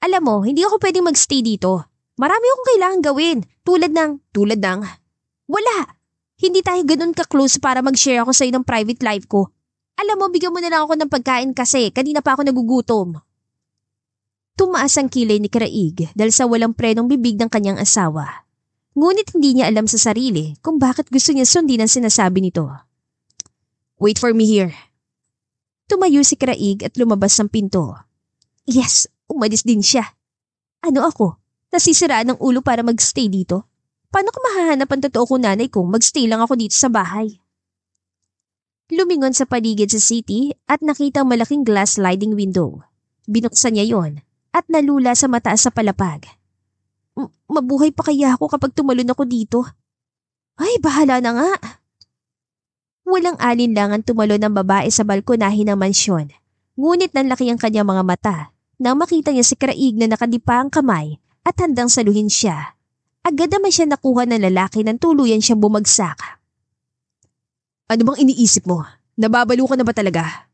Alam mo, hindi ako pwedeng magstay dito. Marami akong kailangan gawin. Tulad ng... Wala! Hindi tayo ganun ka-close para mag-share ako sa'yo ng private life ko. Alam mo, bigyan mo na lang ako ng pagkain kasi kanina pa ako nagugutom. Tumaas ang kilay ni Craig dahil sa walang prenong bibig ng kanyang asawa. Ngunit hindi niya alam sa sarili kung bakit gusto niya sundin ang sinasabi nito. Wait for me here. Tumayo si Craig at lumabas ng pinto. Yes, umalis din siya. Ano ako? Nasisiraan ng ulo para magstay dito? Paano ko mahahanap ang totoo kong nanay kung magstay lang ako dito sa bahay? Lumingon sa paligid sa city at nakita ang malaking glass sliding window. Binuksan niya yon at nalula sa mataas sa palapag. Mabuhay pa kaya ako kapag tumalon ako dito? Ay, bahala na nga. Walang alinlangan tumalon ng babae sa balkonahe ng mansyon. Ngunit nanlaki ang kanyang mga mata nang makita niya si Craig na nakadipa ang kamay at handang saluhin siya. Agad naman siya nakuha ng lalaki nang tuluyan siyang bumagsak. Ano bang iniisip mo? Nababalo ka na ba talaga?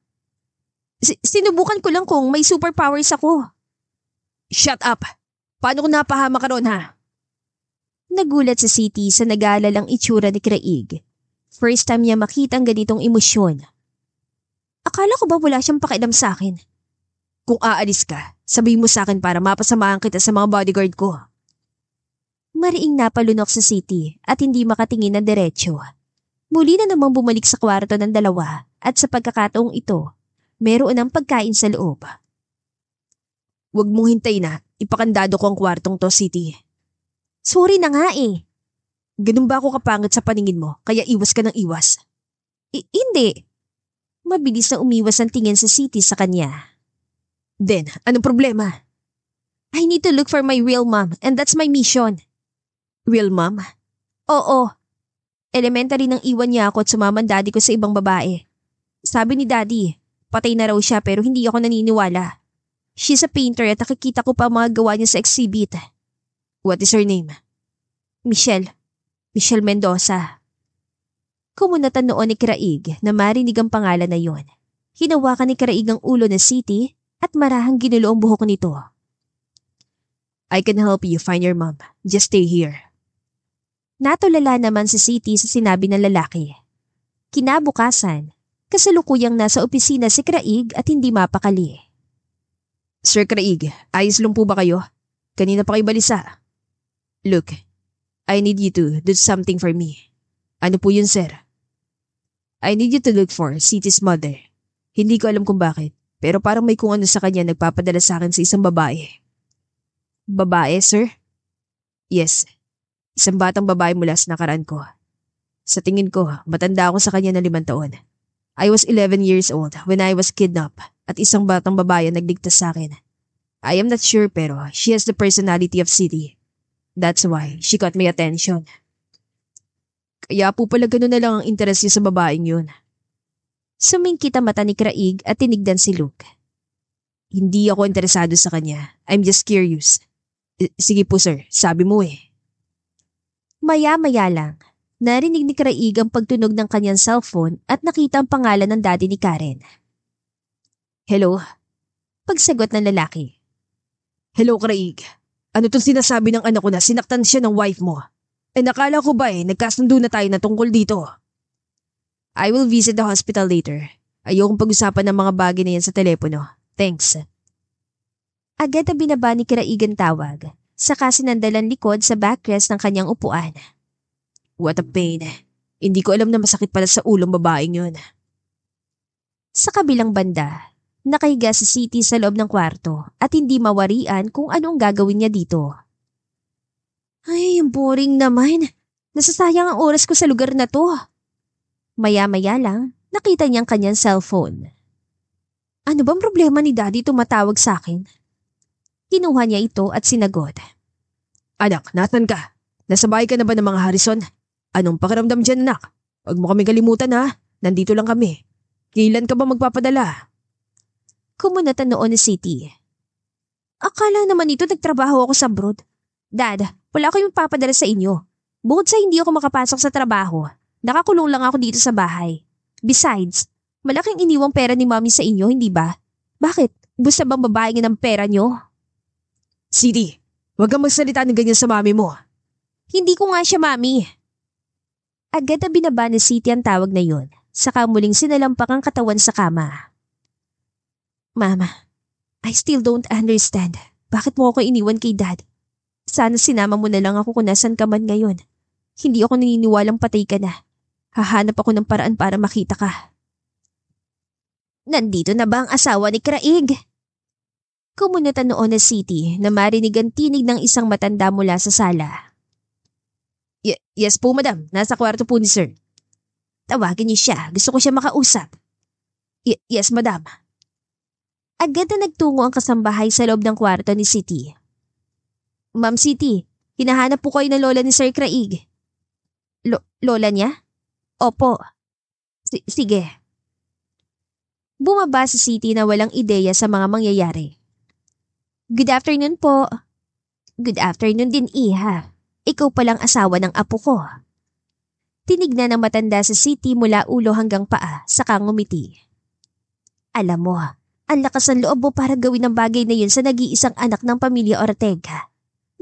Sinubukan ko lang kung may superpowers ako. Shut up! Paano kung napahama ka ron ha? Nagulat si City sa nag-aalalang itsura ni Craig. First time niya makita ang ganitong emosyon. Akala ko ba wala siyang pakialam sa akin? Kung aalis ka, sabihin mo sa akin para mapasamahan kita sa mga bodyguard ko. Mariing napalunok sa City at hindi makatingin na diretsyo. Muli na namang bumalik sa kwarto ng dalawa at sa pagkakataong ito, meron ang pagkain sa loob. Huwag mong hintay na, ipakandado ko ang kwartong to, City. Sorry na nga eh. Ganun ba ako kapangit sa paningin mo, kaya iwas ka ng iwas? Hindi. Mabilis na umiwas ang tingin sa City sa kanya. Then, anong problema? I need to look for my real mom and that's my mission. Real mom? Oo. Elementary nang iwan niya ako at sumama ang daddy ko sa ibang babae. Sabi ni daddy, patay na raw siya pero hindi ako naniniwala. She's a painter at nakikita ko pa mga gawa niya sa exhibit. What is her name? Michelle. Michelle Mendoza. Kumunatan noon ni Craig na marinig ang pangalan na yon. Hinawakan ni Craig ang ulo ng City at marahang ginulo ang buhok nito. I can help you find your mom. Just stay here. Natulala naman si City sa sinabi ng lalaki. Kinabukasan, Kasalukuyang nasa opisina si Craig at hindi mapakali. Sir Craig, ayos lang po ba kayo? Kanina pa kayo balisa. Look, I need you to do something for me. Ano po yun, sir? I need you to look for City's mother. Hindi ko alam kung bakit, pero parang may kung ano sa kanya nagpapadala sa akin sa isang babae. Babae, sir? Yes, isang batang babae mula sa nakaraan ko. Sa tingin ko, matanda ako sa kanya na 5 taon. I was 11 years old when I was kidnapped at isang batang babae nagligtas sa akin. I am not sure pero she has the personality of City. That's why she caught my attention. Kaya po pala gano'n na lang ang interes niya sa babaeng yun. Sumingkit ang mata ni Craig at tinigdan si Luke. Hindi ako interesado sa kanya. I'm just curious. Sige po sir, sabi mo eh. Maya-maya lang, narinig ni Craig ang pagtunog ng kanyang cellphone at nakita ang pangalan ng daddy ni Karen. Hello? Pagsagot ng lalaki. Hello Craig. Ano tong sinasabi ng anak ko na sinaktan siya ng wife mo? Nakala ko ba nagkasundo na tayo na tungkol dito? I will visit the hospital later. Ayokong pag-usapan ng mga bagay na yan sa telepono. Thanks. Agad na binaba ni Craig ang tawag, saka sinandalan likod sa backrest ng kanyang upuan. What a pain. Hindi ko alam na masakit pala sa ulong babaeng yun. Sa kabilang banda, nakahiga si City sa loob ng kwarto at hindi mawarian kung anong gagawin niya dito. Ay, boring naman. Nasasayang ang oras ko sa lugar na to. Maya-maya lang, nakita niyang kanyang cellphone. Ano bang problema ni Daddy tumatawag sa akin? Kinuha niya ito at sinagot. Anak, nasan ka? Nasa bahay ka na ba ng mga Harrison? Anong pakiramdam dyan, anak? Huwag mo kami kalimutan ha. Nandito lang kami. Kailan ka ba magpapadala? Kumunatan noon ni City. Akala naman ito nagtrabaho ako sa abroad. Dad, wala ko yung papadala sa inyo. Bukod sa hindi ako makapasok sa trabaho, nakakulong lang ako dito sa bahay. Besides, malaking iniwang pera ni Mommy sa inyo, hindi ba? Bakit? Gusto bang babaengin ang pera nyo? City, huwag kang magsalita ng ganyan sa mami mo. Hindi ko nga siya, Mommy. Agad na binaba ni City ang tawag na yun, saka muling sinalampak ang katawan sa kama. Mama, I still don't understand. Bakit mo ako iniwan kay Dad? Sana sinama mo na lang ako kung nasan ka man ngayon. Hindi ako naniniwalang patay ka na. Hahanap ako ng paraan para makita ka. Nandito na ba ang asawa ni Craig? Kumunatan noon na City na marinig ang tinig ng isang matanda mula sa sala. Yes po madam, nasa kwarto po ni sir. Tawagin niyo siya, gusto ko siya makausap. Yes madam. Agad na nagtungo ang kasambahay sa loob ng kwarto ni City. Ma'am City, hinahanap po kayo ng lola ni Sir Craig. Lola niya? Opo. Sige. Bumaba si City na walang ideya sa mga mangyayari. Good afternoon po. Good afternoon din, Iha. Ikaw palang asawa ng apo ko. Tinignan ng matanda sa City mula ulo hanggang paa, saka ngumiti. Alam mo, ang lakas ng loob mo para gawin ang bagay na yun sa nag-iisang anak ng pamilya Ortega.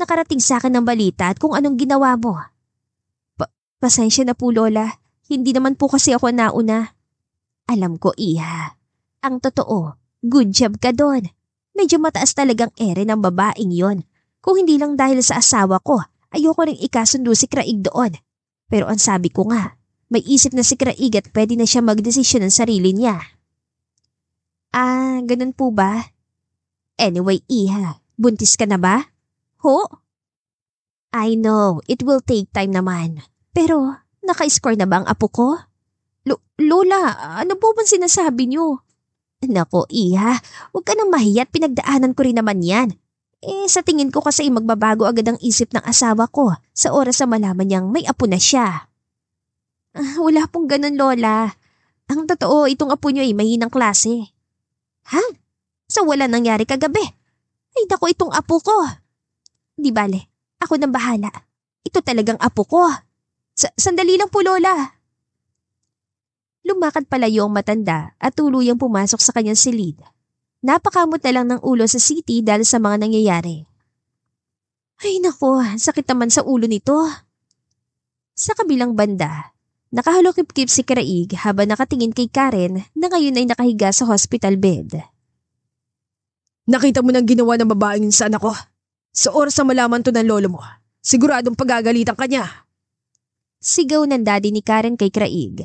Nakarating sa akin ng balita at kung anong ginawa mo. Pasensya na po, Lola. Hindi naman po kasi ako nauna. Alam ko, Iha. Ang totoo, good job ka doon. Medyo mataas talagang ere ng babaeng yon. Kung hindi lang dahil sa asawa ko, ayoko ring ikasundo si Craig doon. Pero ang sabi ko nga, may isip na si Craig at pwede na siya magdesisyon ng sarili niya. Ganun po ba? Anyway, Iha, buntis ka na ba? Ho? I know, it will take time naman. Pero, naka-score na ba ang apo ko? Lola, ano po bang sinasabi niyo? Nako, Iha, huwag ka nang mahiya at pinagdaanan ko rin naman yan. Sa tingin ko kasi magbabago agad ang isip ng asawa ko sa oras na malaman niyang may apo na siya. Wala pong ganun, Lola. Ang totoo, itong apo niyo ay mahinang klase. Ha? So wala nangyari kagabi? Ay naku, itong apo ko. Di bale, ako nang bahala. Ito talagang apo ko. Sandali lang po, Lola. Lumakad palayo ang matanda at tuluyang pumasok sa kanyang silid. Napakamot na lang ng ulo sa City dahil sa mga nangyayari. Ay nako, sakit naman sa ulo nito. Sa kabilang banda, Nakahalukip-kip si Craig habang nakatingin kay Karen na ngayon ay nakahiga sa hospital bed. Nakita mo nang ginawa ng babaeng yun sa anak ko. Sa oras na malaman to ng lolo mo, siguradong pagagalitan ka niya. Sigaw ng daddy ni Karen kay Craig.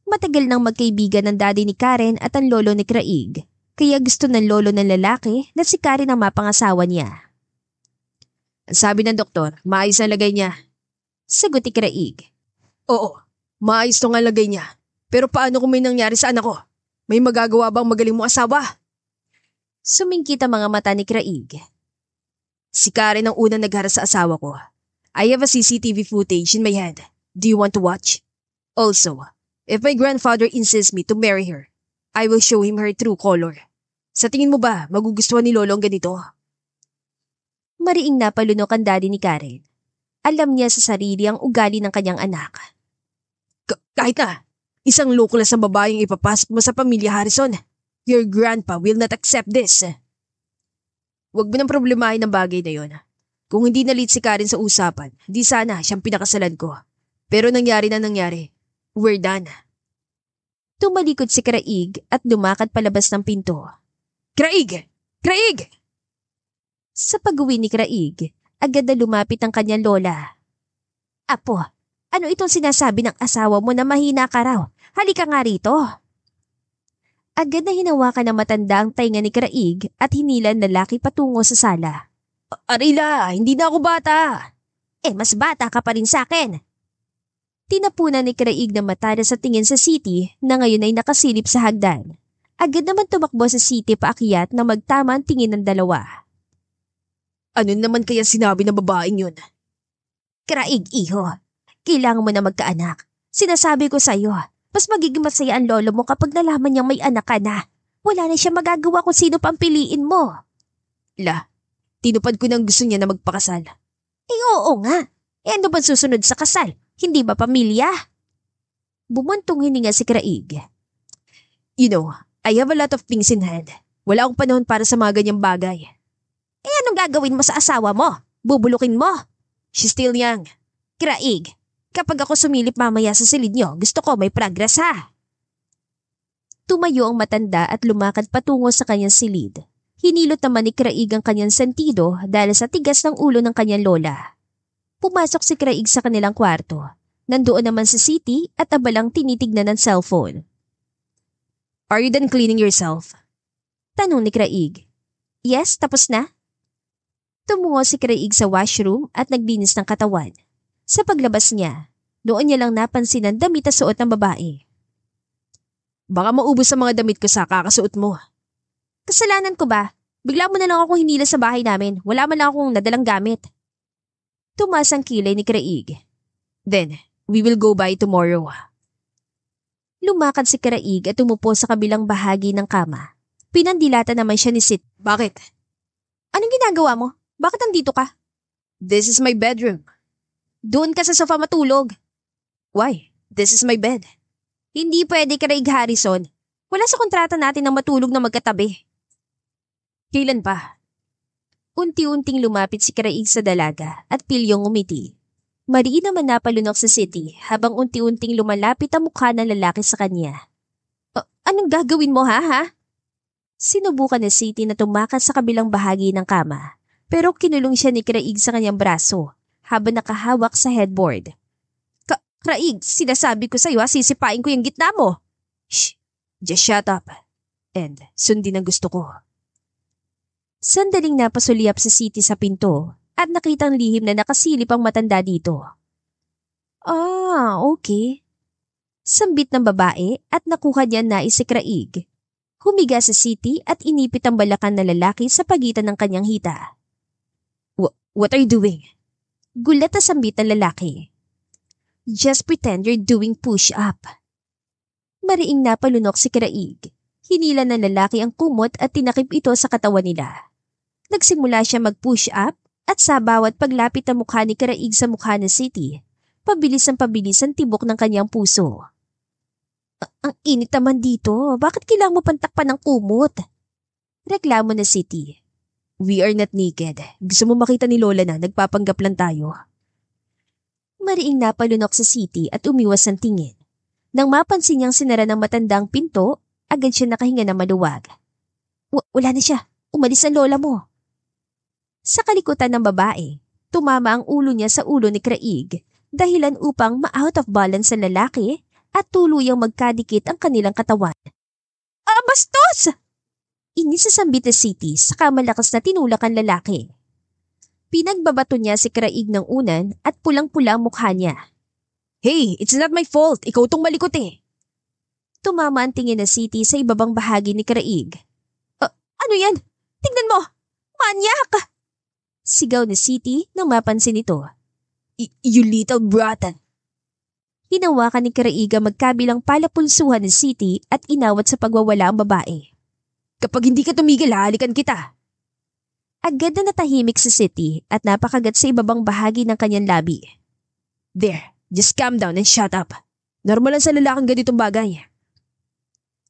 Matagal nang magkaibigan ng daddy ni Karen at ang lolo ni Craig, kaya gusto ng lolo ng lalaki na si Karen ang mapangasawa niya. Ang sabi ng doktor, maayos ang lagay niya. Sagot ni Craig. Oo, maayos tong ang lagay niya. Pero paano kung may nangyari sa anak ko? May magagawa bang magaling mong asawa? Sumingkit ang mga mata ni Craig. Si Karen ang unang naghara sa asawa ko. I have a CCTV footage in my hand. Do you want to watch? Also, if my grandfather insists me to marry her, I will show him her true color. Sa tingin mo ba, magugustuhan ni Lolo ang ganito? Mariing napalunok ang daddy ni Karen. Alam niya sa sarili ang ugali ng kanyang anak. Kahit na, isang lukulas na babaeng ipapasok mo sa pamilya Harrison. Your grandpa will not accept this. Huwag mo nang problemahin ang bagay na yon. Kung hindi nalit si Karen sa usapan, di sana siyang pinakasalan ko. Pero nangyari na nangyari. We're done. Tumalikod si Craig at lumakad palabas ng pinto. Craig! Craig! Sa pag-uwi ni Craig, agad na lumapit ang kanyang lola. Apo, ano itong sinasabi ng asawa mo na mahina ka raw? Halika nga rito. Agad na hinawakan ng matanda ang tainga ni Craig at hinilan lalaki patungo sa sala. Arila, hindi na ako bata. Mas bata ka pa rin sa akin. Tinapunan ni Craig na mata sa tingin sa city na ngayon ay nakasilip sa hagdan. Agad naman tumakbo sa city paakyat na magtama ang tingin ng dalawa. Ano naman kaya sinabi ng babaeng yun? Craig, iho, kailangan mo na magkaanak. Sinasabi ko sa'yo, mas magiging masaya ang lolo mo kapag nalaman niyang may anak ka na. Wala na siya magagawa kung sino pang piliin mo. Tinupad ko nang gusto niya na magpakasal. Oo nga. Ano ba susunod sa kasal? Hindi ba pamilya? Bumuntong hininga si Craig. You know, I have a lot of things in hand. Wala akong panahon para sa mga ganyang bagay. Anong gagawin mo sa asawa mo? Bubulukin mo? She's still young. Craig, kapag ako sumilip mamaya sa silid niyo, gusto ko may progress ha. Tumayo ang matanda at lumakad patungo sa kanyang silid. Hinilot naman ni Craig ang kanyang sentido dahil sa tigas ng ulo ng kanyang lola. Pumasok si Craig sa kanilang kwarto. Nandoon naman si City at abalang tinitignan ng cellphone. Are you done cleaning yourself? Tanong ni Craig. Yes, tapos na. Tumungo si Craig sa washroom at naglinis ng katawan. Sa paglabas niya, doon niya lang napansin ang damit na suot ng babae. Baka maubos sa mga damit ko sa kakasuot mo. Kasalanan ko ba? Bigla mo na lang akong hinila sa bahay namin. Wala man lang akong nadalang gamit. Tumaas ang kilay ni Craig. Then, we will go by tomorrow. Lumakad si Craig at umupo sa kabilang bahagi ng kama. Pinandilata naman siya ni Sid. Bakit? Anong ginagawa mo? Bakit nandito ka? This is my bedroom. Doon ka sa sofa matulog. Why? This is my bed. Hindi pwede, Craig Harrison. Wala sa kontrata natin na matulog na magkatabi. Kailan pa? Unti-unting lumapit si Craig sa dalaga at pilyong umiti. Mariin naman napalunok sa city habang unti-unting lumalapit ang mukha ng lalaki sa kanya. Anong gagawin mo ha? Sinubukan ni City na tumakas sa kabilang bahagi ng kama, pero kinulong siya ni Craig sa kanyang braso habang nakahawak sa headboard. Craig, sinasabi ko sa'yo sisipain ko yung gitna mo. Shh, just shut up. And sundin ang gusto ko. Sandaling napasulyap sa City sa pinto at nakitang lihim na nakasilip ang matanda dito. Okay. Sambit ng babae at nakuha niya nais si Craig. Humiga sa City at inipit ang balakan na lalaki sa pagitan ng kanyang hita. What are you doing? Gulat na sambit ng lalaki. Just pretend you're doing push-up. Mariing napalunok si Craig. Hinila ng lalaki ang kumot at tinakip ito sa katawan nila. Nagsimula siya mag-push up at sa bawat paglapit ng mukha ni Craig sa mukha ni City, pabilis ang tibok ng kanyang puso. Ang init naman dito, bakit kailangan mo pantakpan ng kumot? Reklamo na City. We are not naked. Gusto mo makita ni Lola na nagpapanggap lang tayo? Mariing napalunok sa City at umiwas ang tingin. Nang mapansin niyang sinara ng matandang pinto, agad siya nakahinga ng maluwag. Wala na siya. Umalis ang lola mo. Sa kalikutan ng babae, tumama ang ulo niya sa ulo ni Craig, dahilan upang ma-out of balance ang lalaki at tuluyang magkadikit ang kanilang katawan. Bastos! Inisasambit ni City saka malakas na tinulak ang lalaki. Pinagbabato niya si Craig ng unan at pulang-pula ang mukha niya. Hey, it's not my fault. Ikaw tong malikot eh. Tumama ang tingin na City sa ibabang bahagi ni Craig. Ano yan? Tingnan mo! Manyak! Sigaw ni City nang mapansin ito. You little brat. Hinawakan ni Craig ang magkabilang palapulsuhan ni City at inawat sa pagwawala ang babae. Kapag hindi ka tumigil, halikan kita. Agad na natahimik si City at napakagat sa ibabang bahagi ng kanyang labi. There, just calm down and shut up. Normal lang sa lalaking ganitong bagay.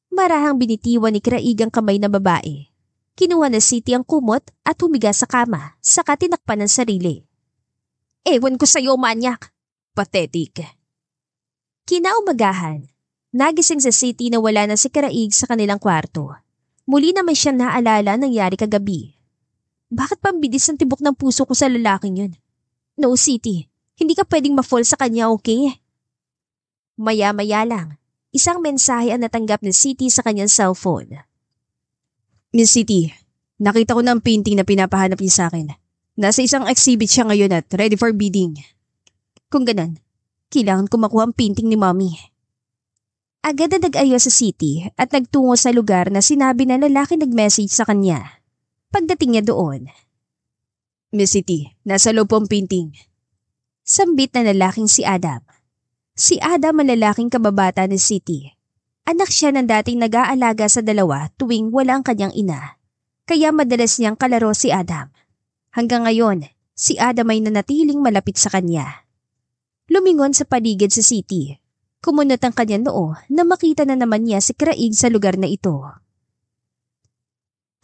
Marahang binitiwan ni Craig ang kamay ng babae. Kinuha na City ang kumot at humiga sa kama, saka tinakpan ng sarili. Ewan ko sa'yo, manyak! Pathetic. Kinaumagahan, nagising sa City na wala na si Craig sa kanilang kwarto. Muli naman siya naalala nangyari kagabi. Bakit pambidis ang tibok ng puso ko sa lalaking yun? No, City, hindi ka pwedeng ma-fall sa kanya, okay? Maya-maya lang, isang mensahe ang natanggap ni City sa kanyang cellphone. Miss City, nakita ko na ang painting na pinapahanap niya sa akin. Nasa isang exhibit siya ngayon at ready for bidding. Kung ganon, kailangan ko makuha ang painting ni Mommy. Agad na nag-ayo sa City at nagtungo sa lugar na sinabi na lalaki nag-message sa kanya. Pagdating niya doon, Miss City, nasa loob po ang painting. Sambit na lalaking si Adam. Si Adam ang lalaking kababata ni City. Anak siya ng dating nag-aalaga sa dalawa tuwing wala ang kanyang ina. Kaya madalas niyang kalaro si Adam. Hanggang ngayon, si Adam ay nanatiling malapit sa kanya. Lumingon sa paligid si City. Kumunot ang kanyang noo na makita na naman niya si Craig sa lugar na ito.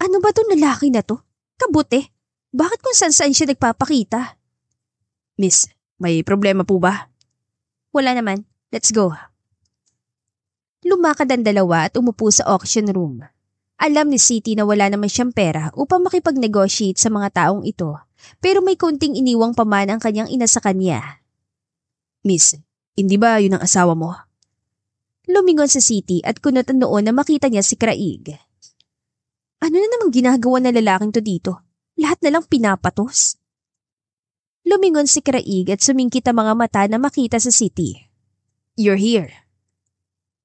Ano ba tong lalaki na to? Kabuti. Bakit kung saan siya nagpapakita? Miss, may problema po ba? Wala naman. Let's go. Lumakad ang dalawa at umupo sa auction room. Alam ni City na wala naman siyang pera upang makipag-negotiate sa mga taong ito, pero may konting iniwang pamana ang kanyang ina sa kanya. Miss, hindi ba yun ang asawa mo? Lumingon sa City at kunot ang noon na makita niya si Craig. Ano na namang ginagawa na lalaking to dito? Lahat na lang pinapatos. Lumingon si Craig at sumingkit ang mga mata na makita sa City. You're here.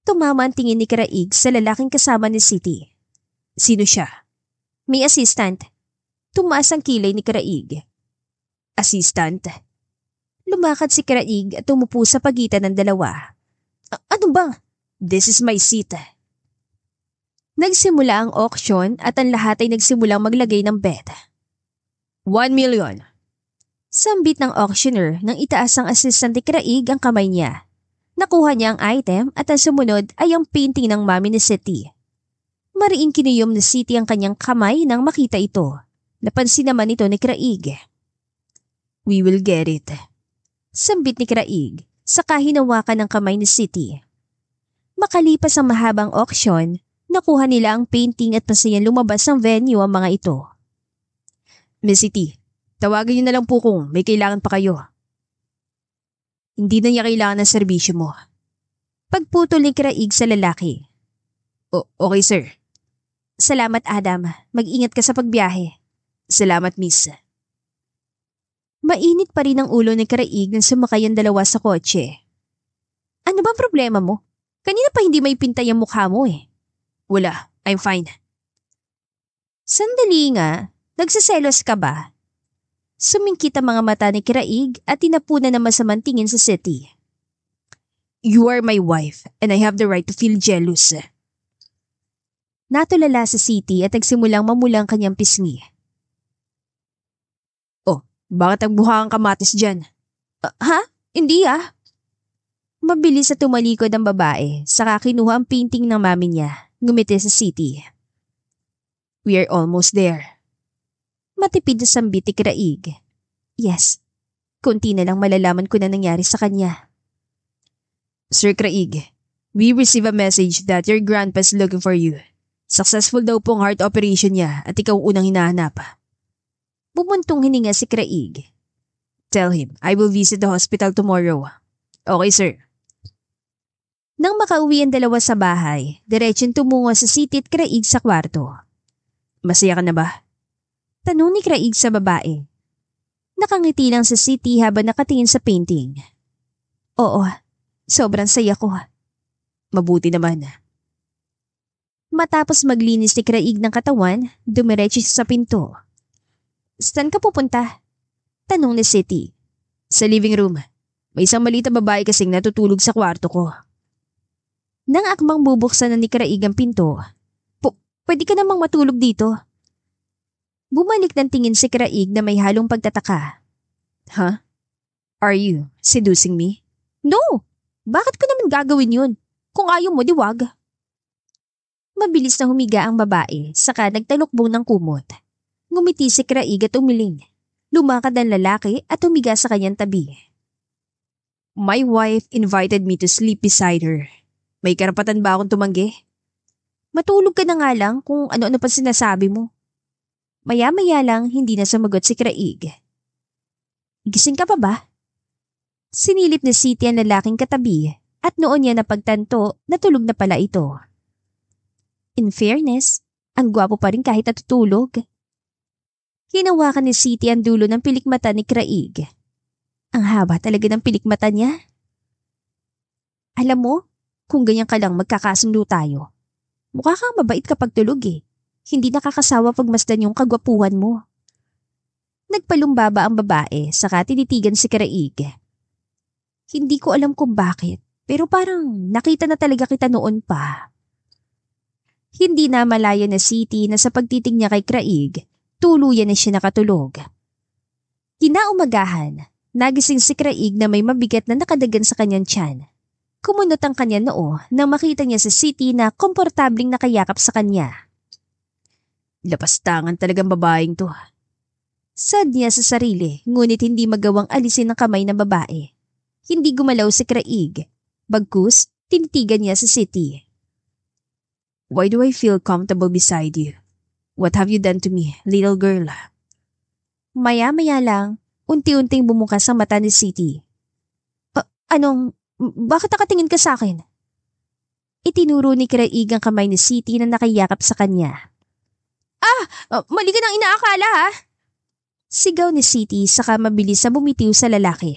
Tumama ang tingin ni Craig sa lalaking kasama ni City. Sino siya? May assistant. Tumaas ang kilay ni Craig. Assistant? Lumakad si Craig at umupo sa pagitan ng dalawa. Ano ba? This is my seat. Nagsimula ang auction at ang lahat ay nagsimulang maglagay ng bet. 1 million. Sambit ng auctioneer nang itaas ang assistant ni Craig ang kamay niya. Nakuha niya ang item at ang sumunod ay ang painting ng mami ni City. Mariing kinuyom ni City ang kanyang kamay nang makita ito. Napansin naman ito ni Craig. We will get it. Sambit ni Craig, saka hinawakan ng kamay ni City. Makalipas ang mahabang auction, nakuha nila ang painting at masayang lumabas ng venue ang mga ito. Miss City, tawagin niyo na lang po kung may kailangan pa kayo. Hindi na niya kailangan ng serbisyo mo. Pagputol ni Craig sa lalaki. Okay sir. Salamat Adam, mag-ingat ka sa pagbiyahe. Salamat miss. Mainit pa rin ang ulo ni Craig nang sumakay ang dalawa sa kotse. Ano ba problema mo? Kanina pa hindi may pintay ang mukha mo eh. Wala, I'm fine. Sandali nga, nagsiselos ka ba? Sumingkit ang mga mata ni Craig at tinapunan na masamang tingin sa City. You are my wife and I have the right to feel jealous. Natulala sa City at nagsimulang mamula ang kanyang pisngi. Bakit nagbuha ang kamatis dyan? Ha? Hindi ah. Mabilis sa tumalikod ang babae, saka kinuha ang painting ng mami niya, ngumiti sa City. We are almost there. Matipid na sambit ni Craig. Yes, kunti na lang malalaman ko na nangyari sa kanya. Sir Craig, We receive a message that your grandpa's looking for you. Successful daw pong heart operation niya at ikaw unang hinahanap. Bumuntong hininga si Craig. Tell him, I will visit the hospital tomorrow. Okay, sir. Nang makauwi ang dalawa sa bahay, diretsyon tumungo si City at Craig sa kwarto. Masaya ka na ba? Tanong ni Craig sa babae. Nakangiti lang si City habang nakatingin sa painting. Oo, sobrang saya ko. Mabuti naman. Matapos maglinis ni Craig ng katawan, dumiretso siya sa pinto. Saan ka pupunta? Tanong ni City. Sa living room. May isang maliit na babae kasing natutulog sa kwarto ko. Nang akmang bubuksan na ni Craig ang pinto, pwede ka namang matulog dito. Bumalik ng tingin si Craig na may halong pagtataka. Huh? Are you seducing me? No! Bakit ko naman gagawin yun? Kung ayaw mo, diwag. Mabilis na humiga ang babae, saka nagtalukbong ng kumot. Ngumiti si Craig at umiling. Lumakad ang lalaki at humiga sa kanyang tabi. My wife invited me to sleep beside her. May karapatan ba akong tumanggi? Matulog ka na nga lang kung ano-ano pa sinasabi mo. Maya-maya lang hindi na sumagot si Craig. Gising ka pa ba? Sinilip ni City ang lalaking katabi at noon niya napagtanto na tulog na pala ito. In fairness, ang gwapo pa rin kahit natutulog. Hinawakan ni City ang dulo ng pilikmata ni Craig. Ang haba talaga ng pilikmata niya. Alam mo, kung ganyan ka lang magkakasundo tayo. Mukha kang mabait kapag tulog eh. Hindi nakakasawa pagmasdan yung kagwapuhan mo. Nagpalumbaba ang babae saka tinitigan si Craig. Hindi ko alam kung bakit, pero parang nakita na talaga kita noon pa. Hindi na malaya na City na sa pagtitig niya kay Craig, tuluyan na siya nakatulog. Kinaumagahan, nagising si Craig na may mabigat na nakadagan sa kanyang tiyan. Kumunot ang kanyang noo nang makita niya si City na komportabling nakayakap sa kanya. Lapastangan talagang babaeng to. Sad niya sa sarili, ngunit hindi magawang alisin ang kamay ng babae. Hindi gumalaw si Craig. Bagkus, tinitigan niya si City. Why do I feel comfortable beside you? What have you done to me, little girl? Maya-maya lang, unti-unting bumukas ang mata ni City. Bakit nakatingin ka sa akin? Itinuro ni Craig ang kamay ni City na nakayakap sa kanya. Mali ka nang inaakala ha? Sigaw ni City saka mabilis na bumitiw sa lalaki.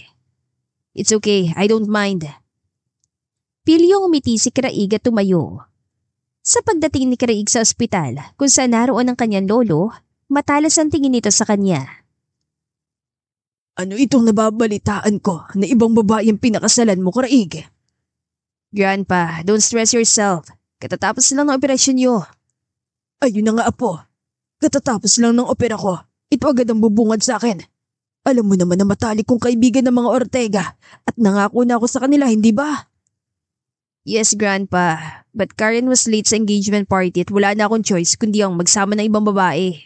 It's okay, I don't mind. Pilyong umiti si Craig at tumayo. Sa pagdating ni Craig sa ospital kung saan naroon ang kanyang lolo, matalas ang tingin nito sa kanya. Ano itong nababalitaan ko na ibang babae ang pinakasalan mo, Craig? Grandpa, don't stress yourself. Katatapos lang ng operasyon niyo. Ayun na nga apo. Katatapos lang ng opera ko. Ito agad ang bubungad sa akin. Alam mo naman na matalik kong kaibigan ng mga Ortega at nangako na ako sa kanila, hindi ba? Yes, Grandpa. But Karen was late sa engagement party at wala na akong choice kundi ang magsama ng ibang babae.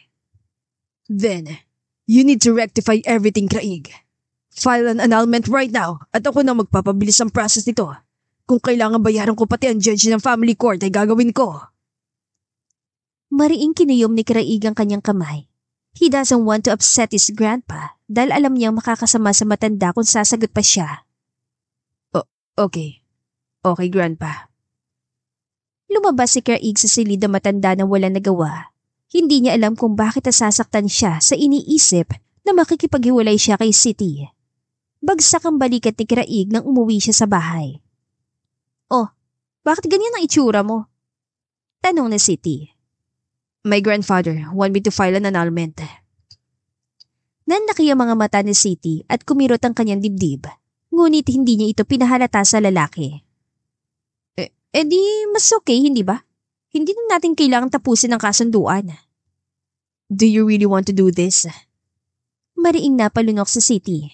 Then, you need to rectify everything, Craig. File an annulment right now at ako na magpapabilis ang process nito. Kung kailangan bayaran ko pati ang judge ng family court ay gagawin ko. Mariing kinuyom ni Craig ang kanyang kamay. He doesn't want to upset his grandpa dahil alam niyang makakasama sa matanda kung sasagot pa siya. Okay. Okay, Grandpa. Lumabas si Craig sa silid na matanda na walang nagawa. Hindi niya alam kung bakit nasasaktan siya sa iniisip na makikipaghiwalay siya kay City. Bagsak ang balikat ni Craig nang umuwi siya sa bahay. Bakit ganyan ang itsura mo? Tanong ni City. My grandfather want me to file an annulment. Nanlaki ang mga mata ni City at kumirot ang kanyang dibdib. Ngunit hindi niya ito pinahalata sa lalaki. Di mas okay, hindi ba? Hindi na natin kailangang tapusin ang kasunduan. Do you really want to do this? Mariing napalunok sa City.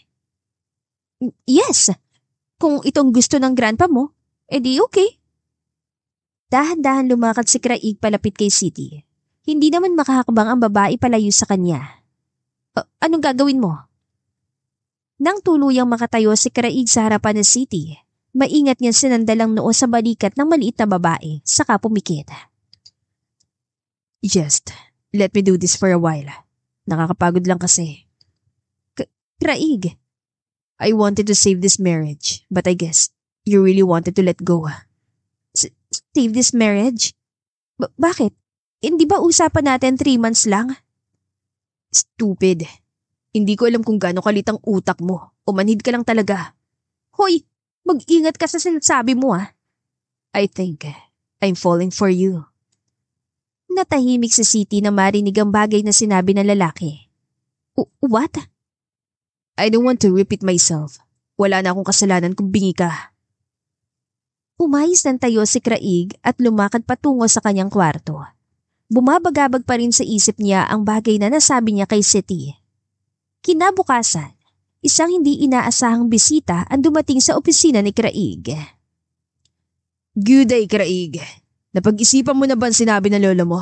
Yes! Kung itong gusto ng grandpa mo, di okay. Dahan-dahan lumakad si Craig palapit kay City. Hindi naman makakabang ang babae palayo sa kanya. Anong gagawin mo? Nang tuluyang makatayo si Craig sa harapan ng City, Maingat niyang sinandalang noo sa balikat ng maliit na babae, saka pumikit. Just, let me do this for a while. Nakakapagod lang kasi. Craig, I wanted to save this marriage, but I guess you really wanted to let go. save this marriage? Bakit? Hindi ba usapan natin 3 months lang? Stupid. Hindi ko alam kung gaano kalit ang utak mo o manhid ka lang talaga. Hoy, mag-ingat ka sa sinasabi mo ah. I think I'm falling for you. Natahimik si City na marinig ang bagay na sinabi ng lalaki. What? I don't want to repeat myself. Wala na akong kasalanan kung bingi ka. Umayos ng tayo si Craig at lumakad patungo sa kanyang kwarto. Bumabagabag pa rin sa isip niya ang bagay na nasabi niya kay City. Kinabukasan, isang hindi inaasahang bisita ang dumating sa opisina ni Craig. Good day, Craig. Napag-isipan mo na ba ang sinabi ng lolo mo?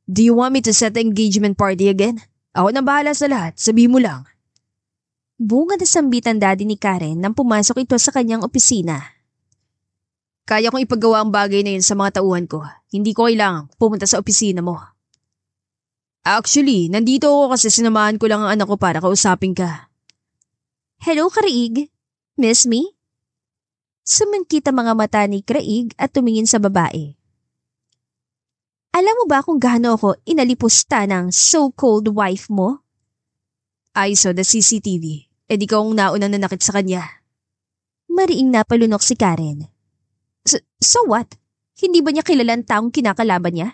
Do you want me to set the engagement party again? Ako na bahala sa lahat, sabihin mo lang. Bunga na sambit ang daddy ni Karen nang pumasok ito sa kanyang opisina. Kaya kong ipagawa ang bagay na yun sa mga tauhan ko. Hindi ko kailangang pumunta sa opisina mo. Actually, nandito ako kasi sinamahan ko lang ang anak ko para kausapin ka. Hello, Craig. Miss me? Sumangkit ang mga mata ni Craig at tumingin sa babae. Alam mo ba kung gaano ako inalipusta ng so-called wife mo? I saw the CCTV. Ikaw ang naunang nanakit sa kanya. Mariing napalunok si Karen. So what? Hindi ba niya kilala ang taong kinakalaban niya?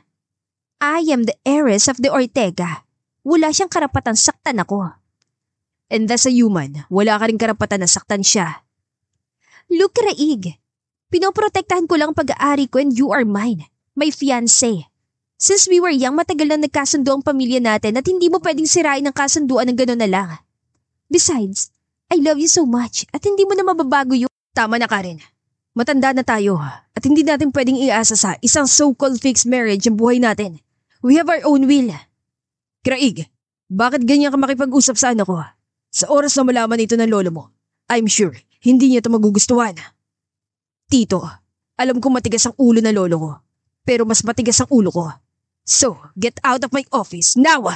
I am the heiress of the Ortega. Wala siyang karapatan saktan ako. And as a human, wala ka rin karapatan na saktan siya. Look, Craig. Pinoprotektahan ko lang ang pag-aari ko and you are mine, my fiancé. Since we were young, matagal na nagkasundo ang pamilya natin at hindi mo pwedeng sirain ang kasunduan ng gano'n na lang. Besides, I love you so much at hindi mo na mababago yung... Tama na, Karen. Matanda na tayo at hindi natin pwedeng iasa sa isang so-called fixed marriage ang buhay natin. We have our own will. Craig, bakit ganyan ka makipag-usap sa anak ko? Sa oras na malaman ito ng lolo mo, I'm sure hindi niya ito magugustuhan. Tito, alam ko matigas ang ulo ng lolo ko, pero mas matigas ang ulo ko. So, get out of my office now!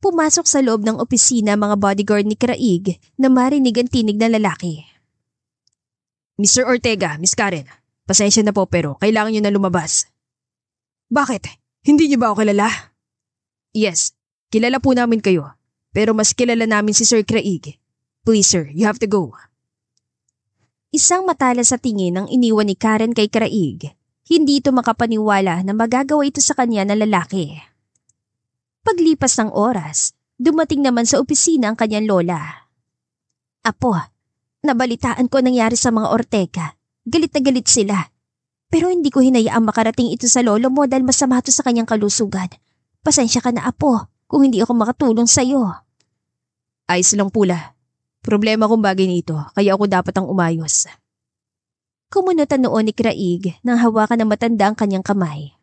Pumasok sa loob ng opisina mga bodyguard ni Craig na marinig ang tinig ng lalaki. Mr. Ortega, Miss Karen, pasensya na po pero kailangan niyo na lumabas. Bakit? Hindi niyo ba ako kilala? Yes, kilala po namin kayo. Pero mas kilala namin si Sir Craig. Please sir, you have to go. Isang matalas sa tingin ang iniwan ni Karen kay Craig. Hindi ito makapaniwala na magagawa ito sa kanya ng lalaki. Paglipas ng oras, dumating naman sa opisina ang kanyang lola. Apo, nabalitaan ko nangyari sa mga Ortega. Galit na galit sila. Pero hindi ko hinayaang makarating ito sa lolo mo dahil masama ito sa kanyang kalusugan. Pasensya ka na, Apo, kung hindi ako makatulong sa'yo. Ayos lang pula. Problema kong bagay nito, kaya ako dapat ang umayos. Kumunutan noon ni Craig nang hawakan ng matanda ang kanyang kamay.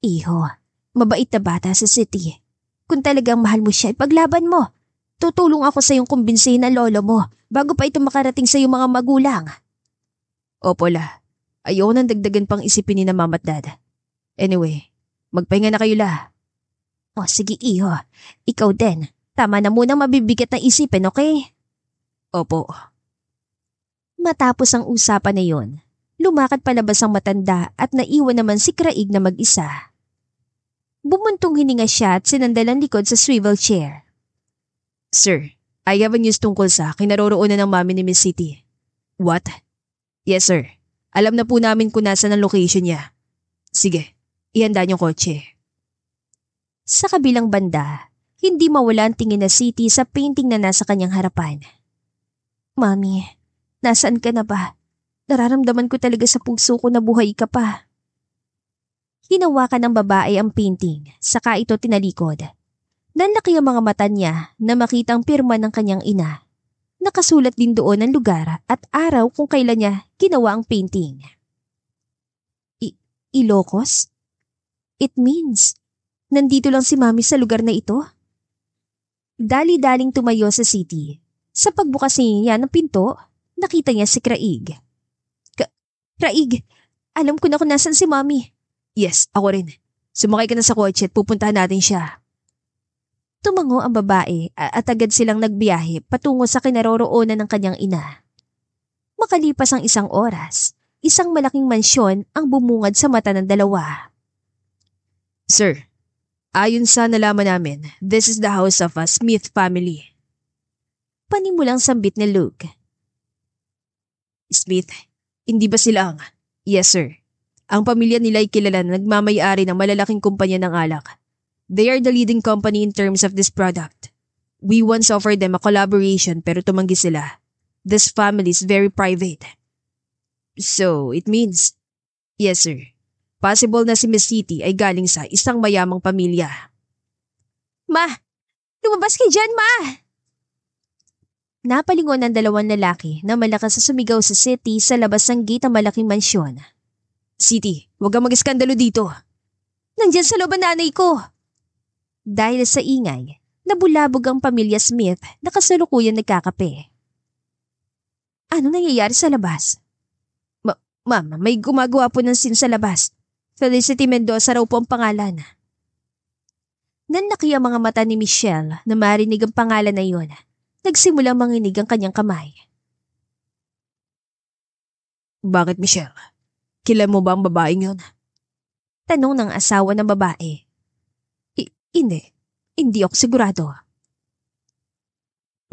Iho, mabait na bata sa city. Kung talagang mahal mo siya, ipaglaban mo. Tutulong ako sa iyong kumbinsihin ng lolo mo bago pa ito makarating sa iyong mga magulang. Opo la, ayaw nang dagdagan pang isipin ni na mama at dad. Anyway, magpahinga na kayo la. O sige iho, ikaw din. Tama na munang mabibigat na isipin, okay? Opo. Matapos ang usapan na yon, lumakad palabas ang matanda at naiwan naman si Craig na mag-isa. Bumuntong hininga siya at sinandalang likod sa swivel chair. Sir, I have a news tungkol sa kinaroroonan ng mami ni Miss City. What? Yes sir, alam na po namin kung nasa ng location niya. Sige, ihanda niyong kotse. Sa kabilang banda, hindi mawala ang tingin na City sa painting na nasa kanyang harapan. Mami, nasaan ka na ba? Nararamdaman ko talaga sa puso ko na buhay ka pa. Hinawakan ng babae ang painting, saka ito tinalikod. Nanlaki ang mga mata niya na makitang pirma ng kanyang ina. Nakasulat din doon ang lugar at araw kung kailan niya ginawa ang painting. Ilocos? It means, nandito lang si Mami sa lugar na ito? Dali-daling tumayo sa city. Sa pagbukas niya ng pinto, Nakita niya si Craig. Craig, alam ko na kung nasan si Mommy. Yes, ako rin. Sumakay ka na sa kotse at pupuntahan natin siya. Tumango ang babae at agad silang nagbiyahe patungo sa kinaroroonan ng kanyang ina. Makalipas ang 1 oras, isang malaking mansyon ang bumungad sa mata ng dalawa. Sir, ayon sa nalaman namin, this is the house of a Smith family. Panimulang sambit ni Luke. Smith, hindi ba sila ang… Yes, sir. Ang pamilya nila ay kilala na nagmamayari ng malalaking kumpanya ng alak. They are the leading company in terms of this product. We once offered them a collaboration pero tumanggi sila. This family is very private. So, it means… Yes, sir. Possible na si Miss City ay galing sa isang mayamang pamilya. Ma! Lumabas ka dyan, Ma! Napalingon ang 2 lalaki na malakas sa sumigaw sa City sa labas ng gate ng malaking mansyon. City, huwag kang mag-iskandalo dito. Nandyan sa loob ang nanay ko. Dahil sa ingay, nabulabog ang pamilya Smith na kasalukuyan nagkakape. Ano nangyayari sa labas? Ma'am, may gumagawa po ng scene sa labas. Felicity Mendoza raw po ang pangalan. Nanlaki ang mga mata ni Michelle na marinig ang pangalan na iyon. Nagsimula manginig ang kanyang kamay. Bakit, Michelle? Kilala mo ba ang babaeng yun? Tanong ng asawa ng babae. Hindi ako sigurado.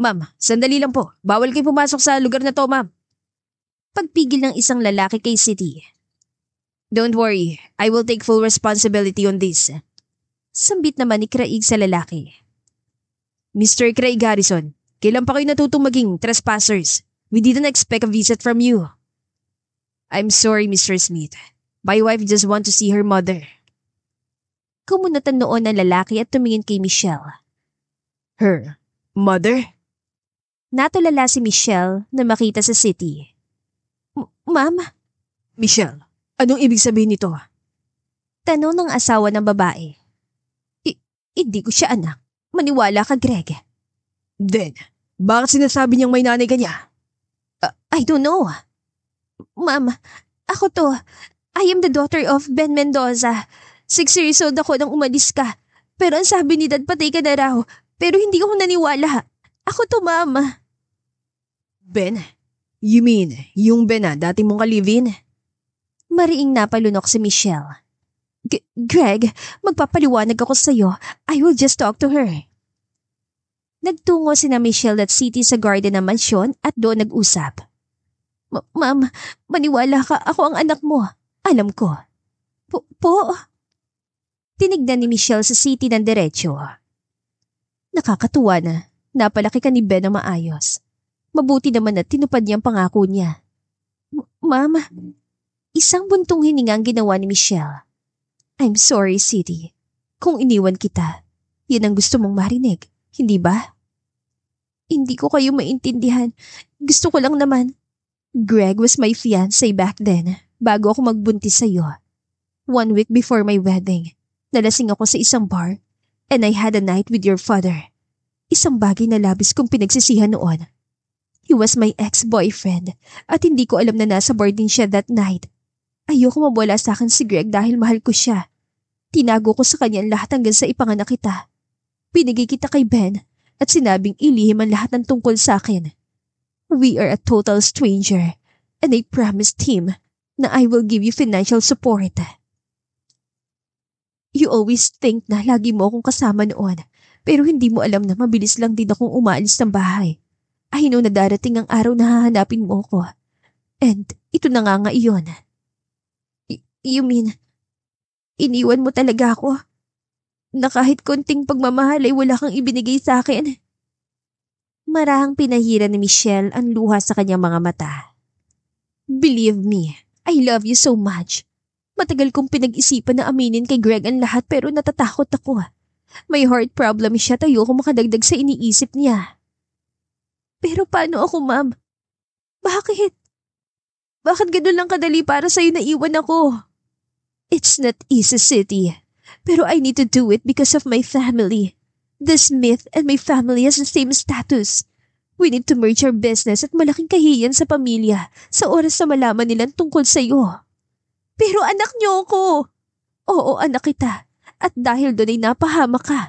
Ma'am, sandali lang po. Bawal kayo pumasok sa lugar na to, ma'am. Pagpigil ng isang lalaki kay City. Don't worry, I will take full responsibility on this. Sambit naman ni Craig sa lalaki. Mr. Craig Harrison, kailan pa kayo natutong maging trespassers? We didn't expect a visit from you. I'm sorry, Mr. Smith. My wife just want to see her mother. Kumunatan noon ng lalaki at tumingin kay Michelle. Her mother? Natulala si Michelle na makita sa City. Ma'am? Michelle, anong ibig sabihin nito? Tanong ng asawa ng babae. Hindi ko siya anak. Maniwala ka, Greg. Then, bakit sinasabi niyang may nanay ka niya? I don't know. Ma'am, ako to. I am the daughter of Ben Mendoza. 6 years old ako nang umalis ka. Pero ang sabi ni Dad patay ka na raw. Pero hindi ako naniwala. Ako to, Ma'am. Ben? You mean, yung Ben na dati mong ka-live-in? Mariing napalunok si Michelle. Greg, magpapaliwanag ako sa'yo. I will just talk to her. Nagtungo sina Michelle at City sa garden ng mansyon at doon nag-usap. Ma'am, maniwala ka, ako ang anak mo. Alam ko. Po? Tinignan ni Michelle sa City ng diretsyo. Nakakatuwa na. Napalaki ka ni Ben na maayos. Mabuti naman na tinupad niya ang pangako niya. Ma'am, isang buntong hininga ang ginawa ni Michelle. I'm sorry, City. Kung iniwan kita, yan ang gusto mong marinig, hindi ba? Hindi ko kayo maintindihan. Gusto ko lang naman. Greg was my fiancé back then, bago ako magbuntis sa'yo. 1 week before my wedding, nalasing ako sa isang bar, and I had a night with your father. Isang bagay na labis kong pinagsisihan noon. He was my ex-boyfriend, at hindi ko alam na nasa bar din siya that night. Ayoko mawala sa akin si Greg dahil mahal ko siya. Tinago ko sa kanya lahat hanggang sa ipanganak kita. Binigay kita kay Ben at sinabing ilihim ang lahat ng tungkol sa akin. We are a total stranger and I promised him na I will give you financial support. You always think na lagi mo akong kasama noon pero hindi mo alam na mabilis lang din akong umaalis ng bahay. I know na darating ang araw na hahanapin mo ko. And ito na nga iyon. You mean, iniwan mo talaga ako? Na kahit konting pagmamahal ay wala kang ibinigay sa akin? Marahang pinahira ni Michelle ang luha sa kanyang mga mata. Believe me, I love you so much. Matagal kong pinag-isipan na aminin kay Greg ang lahat pero natatakot ako. May heart problem siya at ayoko makadagdag sa iniisip niya. Pero paano ako, Ma'am? Bakit? Bakit ganun lang kadali para sa'yo na iwan ako? It's not easy, City. Pero I need to do it because of my family. The Smith and my family has the same status. We need to merge our business at malaking kahiyan sa pamilya sa oras na malaman nilang tungkol sa iyo. Pero anak niyo ako! Oo, anak kita. At dahil doon ay napahamak ka.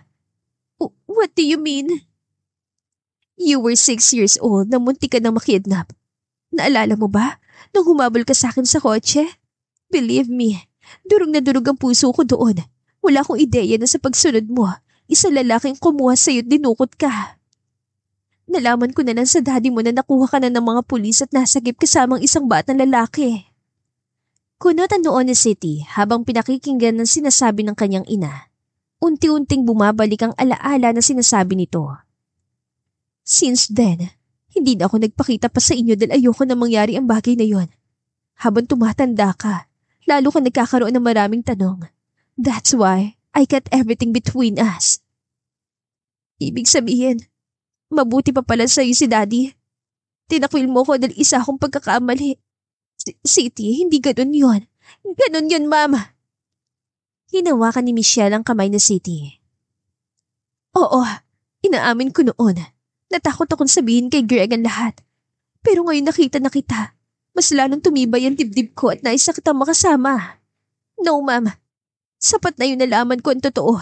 What do you mean? You were 6 years old na muntik ka nang makidnap. Naalala mo ba nung humabol ka sa akin sa kotse? Believe me, durog na durog ang puso ko doon. Wala akong ideya na sa pagsunod mo, isang lalaking kumuha sa'yo at dinukot ka. Nalaman ko na lang sa daddy mo na nakuha ka na ng mga pulis at nasagip kasamang isang batang lalaki. Kunot ang noon ni City habang pinakikinggan ng sinasabi ng kanyang ina. Unti-unting bumabalik ang alaala na sinasabi nito. Since then, hindi na ako nagpakita pa sa inyo dahil ayoko na mangyari ang bagay na yon. Habang tumatanda ka, lalo ka nagkakaroon ng maraming tanong. That's why I cut everything between us. Ibig sabihin, mabuti pa pala sa'yo si Daddy. Tinakwil mo ko dahil isa akong pagkakamali. City, hindi ganun yun. Ganun yun, Mama. Hinawakan ni Michelle ang kamay na City. Oo, inaamin ko noon. Natakot akong sabihin kay Greg ang lahat. Pero ngayon nakita na kita. Mas lalong tumibay ang dibdib ko at naisa kitang makasama. No, Ma'am. Sapat na yun nalaman ko ang totoo.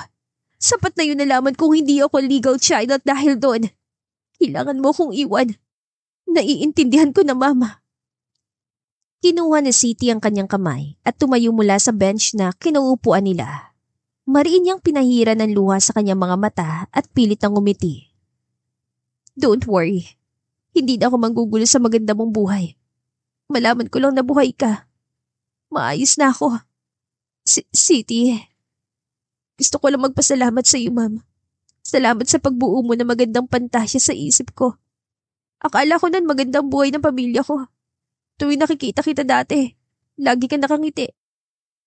Sapat na yun nalaman kong hindi ako legal child at dahil doon. Kailangan mo kong iwan. Naiintindihan ko na, Mama. Kinuha ni City ang kanyang kamay at tumayo mula sa bench na kinauupuan nila. Mariin niyang pinahira ng luha sa kanyang mga mata at pilit ng ngumiti. Don't worry. Hindi na ako manggugulo sa maganda mong buhay. Malaman ko lang na buhay ka. Maayos na ako. City, gusto ko lang magpasalamat sa iyo, Ma'am. Salamat sa pagbuo mo ng magandang pantasya sa isip ko. Akala ko nun magandang buhay ng pamilya ko. Tuwing nakikita kita dati, lagi ka nakangiti.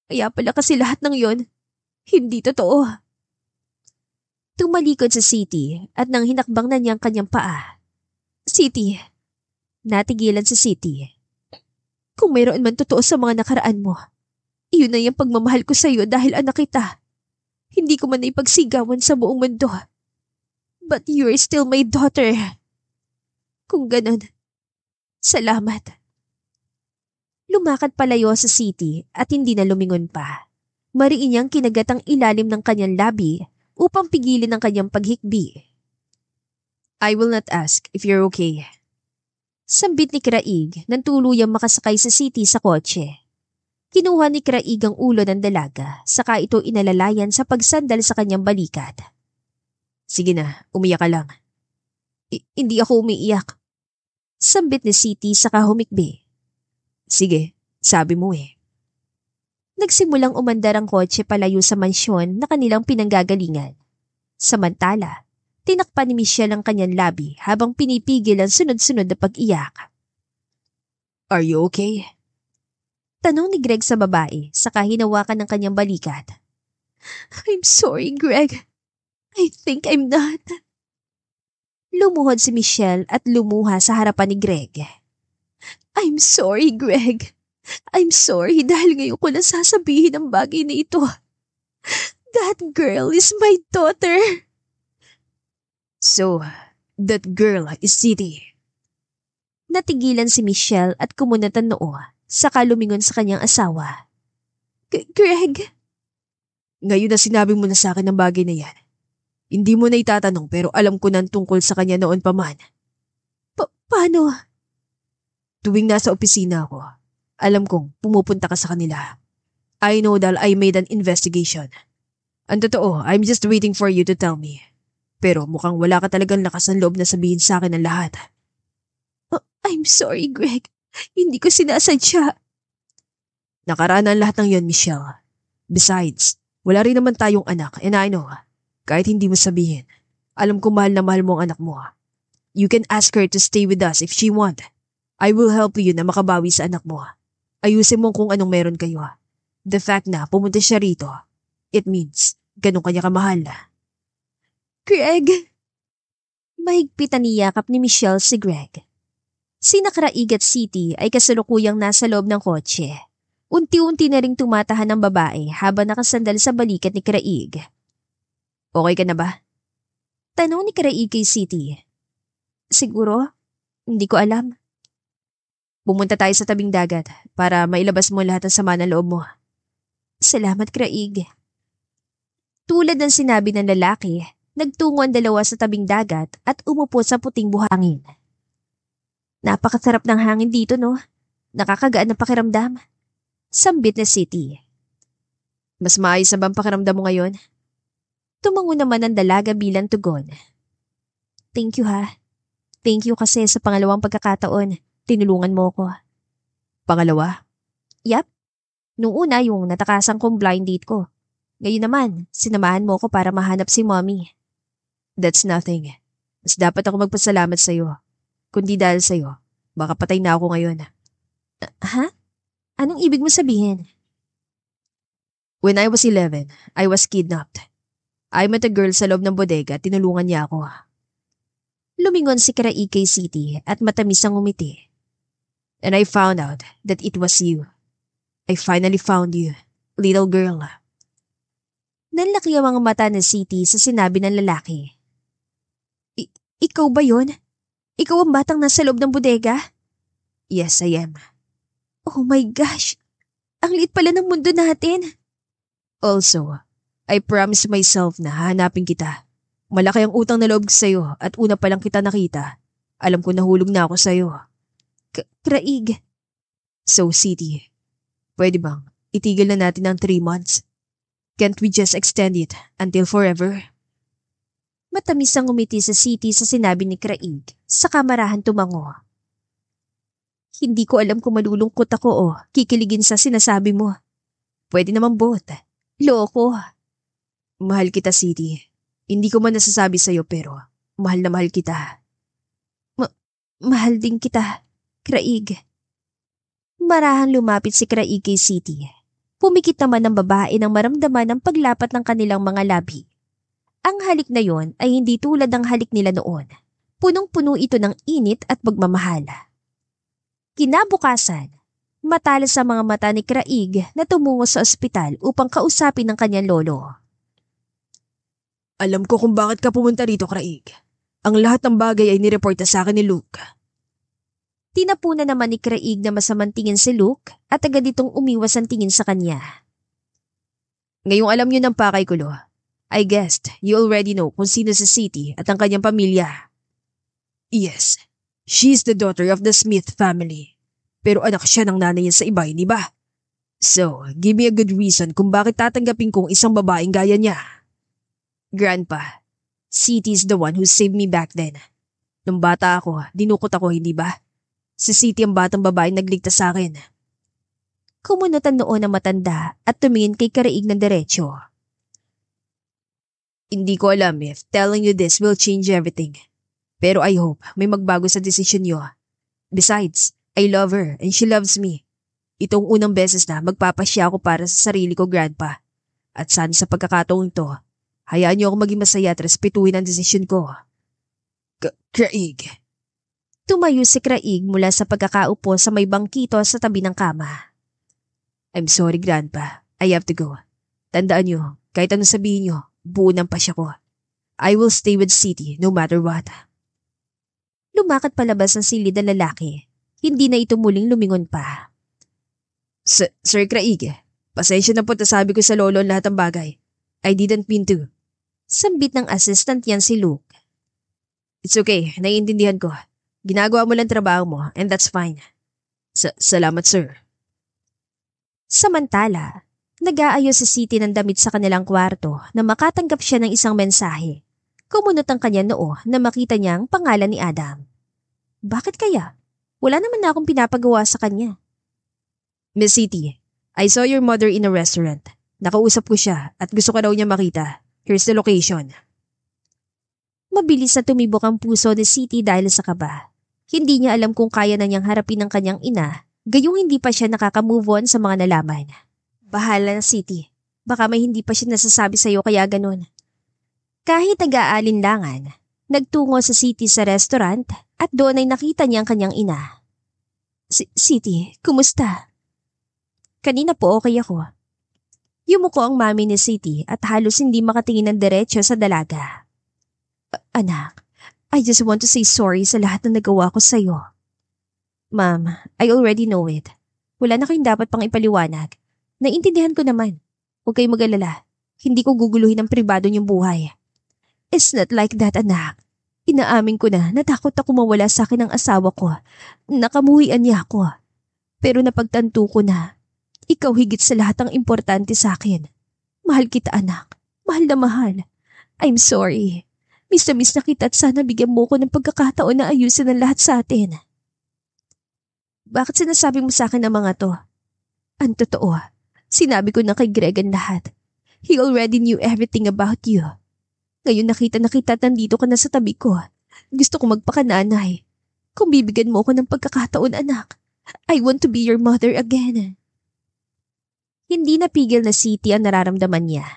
Kaya pala kasi lahat ng yon, hindi totoo. Tumalikod sa City at nang hinakbang na niyang kanyang paa. City, natigilan sa City. Kung mayroon man totoo sa mga nakaraan mo, iyon na yung pagmamahal ko sa iyo dahil anak kita. Hindi ko man naipagsigawan sa buong mundo. But you're still my daughter. Kung ganun, salamat. Lumakad palayo sa City at hindi na lumingon pa. Mariin niyang kinagat ang ilalim ng kanyang labi upang pigilin ang kanyang paghikbi. I will not ask if you're okay. Sambit ni Craig nang tuluyang makasakay sa City sa kotse. Kinuha ni Craig ang ulo ng dalaga saka ito inalalayan sa pagsandal sa kanyang balikat. Sige na, umiyak ka lang. Hindi ako umiiyak. Sambit ni City saka humikbi. Sige, sabi mo eh. Nagsimulang umandar ang kotse palayo sa mansyon na kanilang pinanggagalingan. Samantala, tinakpan ni Michelle ang kanyang labi habang pinipigil ang sunod-sunod na pag-iyak. Are you okay? Tanong ni Greg sa babae saka hinawakan ng kanyang balikat. I'm sorry, Greg. I think I'm not. Lumuhod si Michelle at lumuha sa harapan ni Greg. I'm sorry, Greg. I'm sorry dahil ngayon ko lang sasabihin ang bagay na ito. That girl is my daughter. So, that girl is City. Natigilan si Michelle at kumunat ang noo, saka lumingon sa kanyang asawa. Greg? Ngayon na sinabi mo na sa akin ang bagay na yan. Hindi mo na itatanong pero alam ko na tungkol sa kanya noon pa man. Paano? Tuwing nasa opisina ako, alam kong pumupunta ka sa kanila. I know that I made an investigation. Ang totoo, I'm just waiting for you to tell me. Pero mukhang wala ka talagang lakas ng loob na sabihin sa akin ang lahat. I'm sorry, Greg. Hindi ko sinasadya. Nakaraan ang lahat ng yon, Michelle. Besides, wala rin naman tayong anak and I know, kahit hindi mo sabihin, alam ko mahal na mahal mo ang anak mo. You can ask her to stay with us if she want. I will help you na makabawi sa anak mo. Ayusin mo kung anong meron kayo. The fact na pumunta siya rito, it means ganun kanya kamahal. Greg! Mahigpit na niyakap ni Michelle si Greg. Sina Craig at City ay kasalukuyang nasa loob ng kotse. Unti-unti na ring tumatahan ng babae habang nakasandal sa balikat ni Craig. Okay ka na ba? Tanong ni Craig kay City. Siguro? Hindi ko alam. Pumunta tayo sa tabing dagat para mailabas mo lahat ng sama ng loob mo. Salamat, Craig. Tulad ng sinabi ng lalaki, nagtungo ang dalawa sa tabing dagat at umupo sa puting buhangin. Napakasarap ng hangin dito, no? Nakakagaan ng pakiramdam. Sambit na City. Mas maayos na ba ang pakiramdam mo ngayon? Tumango naman ang dalaga bilang tugon. Thank you ha. Thank you kasi sa pangalawang pagkakataon. Tinulungan mo ko. Pangalawa? Yap. Nung una yung natakasan kong blind date ko. Ngayon naman, sinamahan mo ko para mahanap si mommy. That's nothing. Mas dapat ako magpasalamat sa'yo. Kundi dahil sa'yo, baka patay na ako ngayon. Ha? Anong ibig mo sabihin? When I was 11, I was kidnapped. I met a girl sa loob ng bodega at tinulungan niya ako. Lumingon si Craig kay City at matamis ang umiti. And I found out that it was you. I finally found you, little girl. Nanlaki ang mga mata ng City sa sinabi ng lalaki. Ikaw ba yun? Ikaw ang batang nasa loob ng bodega? Yes, I am. Oh my gosh! Ang liit pala ng mundo natin. Also, I promised myself na hahanapin kita. Malaki ang utang na loob ko sa'yo at una pa lang kita nakita. Alam ko nahulog na ako sa'yo. Craig. So, City, pwede bang itigil na natin ang 3 months? Can't we just extend it until forever? Matamis ang umiti sa City sa sinabi ni Craig sa kamarahan tumango. Hindi ko alam kung malulungkot ako o kikiligin sa sinasabi mo. Pwede naman both. Loko. Mahal kita, City. Hindi ko man nasasabi sa'yo pero mahal na mahal kita. Mahal din kita, Craig. Marahang lumapit si Craig kay City. Pumikit naman ang babae nang maramdaman ang paglapat ng kanilang mga labi. Ang halik na yon ay hindi tulad ng halik nila noon. Punong-puno ito ng init at pagmamahal. Kinabukasan, matalas sa mga mata ni Craig na tumungo sa ospital upang kausapin ang kanyang lolo. Alam ko kung bakit ka pumunta rito, Craig. Ang lahat ng bagay ay nireporta sa akin ni Luke. Tinapunan naman ni Craig na masamang tingin si Luke at agad itong umiwas ang tingin sa kanya. Ngayong alam niyo ng pakay ko, Lo. I guessed you already know kung sino si City at ang kanyang pamilya. Yes, she's the daughter of the Smith family. Pero anak siya ng nanay niya sa iba, hindi ba? So, give me a good reason kung bakit tatanggapin kong isang babaeng gaya niya. Grandpa, City is the one who saved me back then. Nung bata ako, dinukot ako, hindi ba? Si City ang batang babaeng nagligtas sa akin. Kumunot ang noon ang matanda at tumingin kay Craig ng diretsyo. Hindi ko alam if telling you this will change everything. Pero I hope may magbago sa desisyon niyo. Besides, I love her and she loves me. Itong unang beses na magpapasya ako para sa sarili ko, Grandpa. At sana sa pagkakataong ito, hayaan niyo ako maging masaya at respetuhin ang desisyon ko. Craig. Tumayo si Craig mula sa pagkakaupo sa may bangkito sa tabi ng kama. I'm sorry, Grandpa. I have to go. Tandaan niyo, kahit anong sabihin niyo, buo ng pasya ko. I will stay with City no matter what. Lumakad palabas ang silid na lalaki. Hindi na ito muling lumingon pa. Sir Craig, pasensya na po na sabi ko sa lolo lahat ng bagay. I didn't mean to. Sambit ng assistant yan si Luke. It's okay, naiintindihan ko. Ginagawa mo lang trabaho mo and that's fine. Salamat, sir. Samantala, nag-aayos si City ng damit sa kanilang kwarto na makatanggap siya ng isang mensahe. Kumunot ang kanya noo na makita niya ang pangalan ni Adam. Bakit kaya? Wala naman na akong pinapagawa sa kanya. Miss City, I saw your mother in a restaurant. Nakausap ko siya at gusto ko daw niya makita. Here's the location. Mabilis na tumibok ang puso ni City dahil sa kaba. Hindi niya alam kung kaya na niyang harapin ang kanyang ina, gayong hindi pa siya nakaka-move on sa mga nalaman. Bahala na, City. Baka may hindi pa siya nasasabi sa'yo kaya ganun. Kahit nag-aalinlangan, nagtungo sa City sa restaurant at doon ay nakita niya ang kanyang ina. City, kumusta? Kanina po okay ako. Yumuko ang mami ni City at halos hindi makatingin ng diretsyo sa dalaga. Anak, I just want to say sorry sa lahat na nagawa ko sa'yo. Ma'am, I already know it. Wala na kayong dapat pang ipaliwanag. Naiintindihan ko naman. Huwag kayong mag-alala. Hindi ko guguluhin ang pribado niyong buhay. It's not like that, anak. Inaamin ko na natakot ako mawala sa akin ng asawa ko. Nakamuhian niya ako. Pero napagtanto ko na, ikaw higit sa lahat ang importante sa akin. Mahal kita, anak. Mahal na mahal. I'm sorry. Miss na miss na kita at sana bigyan mo ko ng pagkakataon na ayusin ang lahat sa atin. Bakit sinasabi mo sa akin ang mga to? Ang totoo, sinabi ko na kay Greg ang lahat. He already knew everything about you. Ngayon nakita na kita at nandito ka na sa tabi ko. Gusto ko magpakananay. Kung bibigyan mo ko ng pagkakataon, anak, I want to be your mother again. Hindi napigil na Siti ang nararamdaman niya.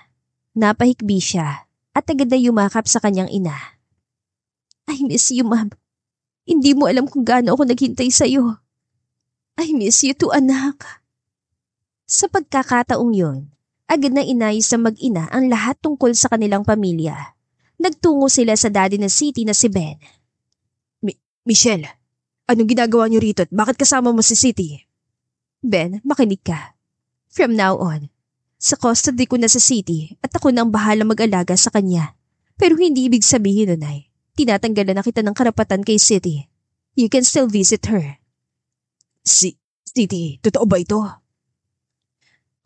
Napahikbi siya at agad na yumakap sa kanyang ina. I miss you, ma'am. Hindi mo alam kung gaano ako naghintay sa'yo. I miss you too, anak. Sa pagkakataong yun, agad na inayos ng mag-ina ang lahat tungkol sa kanilang pamilya. Nagtungo sila sa daddy na Siti na si Ben. Michelle, anong ginagawa niyo rito at bakit kasama mo si Siti? Ben, makinig ka. From now on, sa custody ko na sa Siti at ako na ang bahala mag-alaga sa kanya. Pero hindi ibig sabihin nun ay tinatanggalan na kita ng karapatan kay Siti. You can still visit her. Siti, totoo ba ito?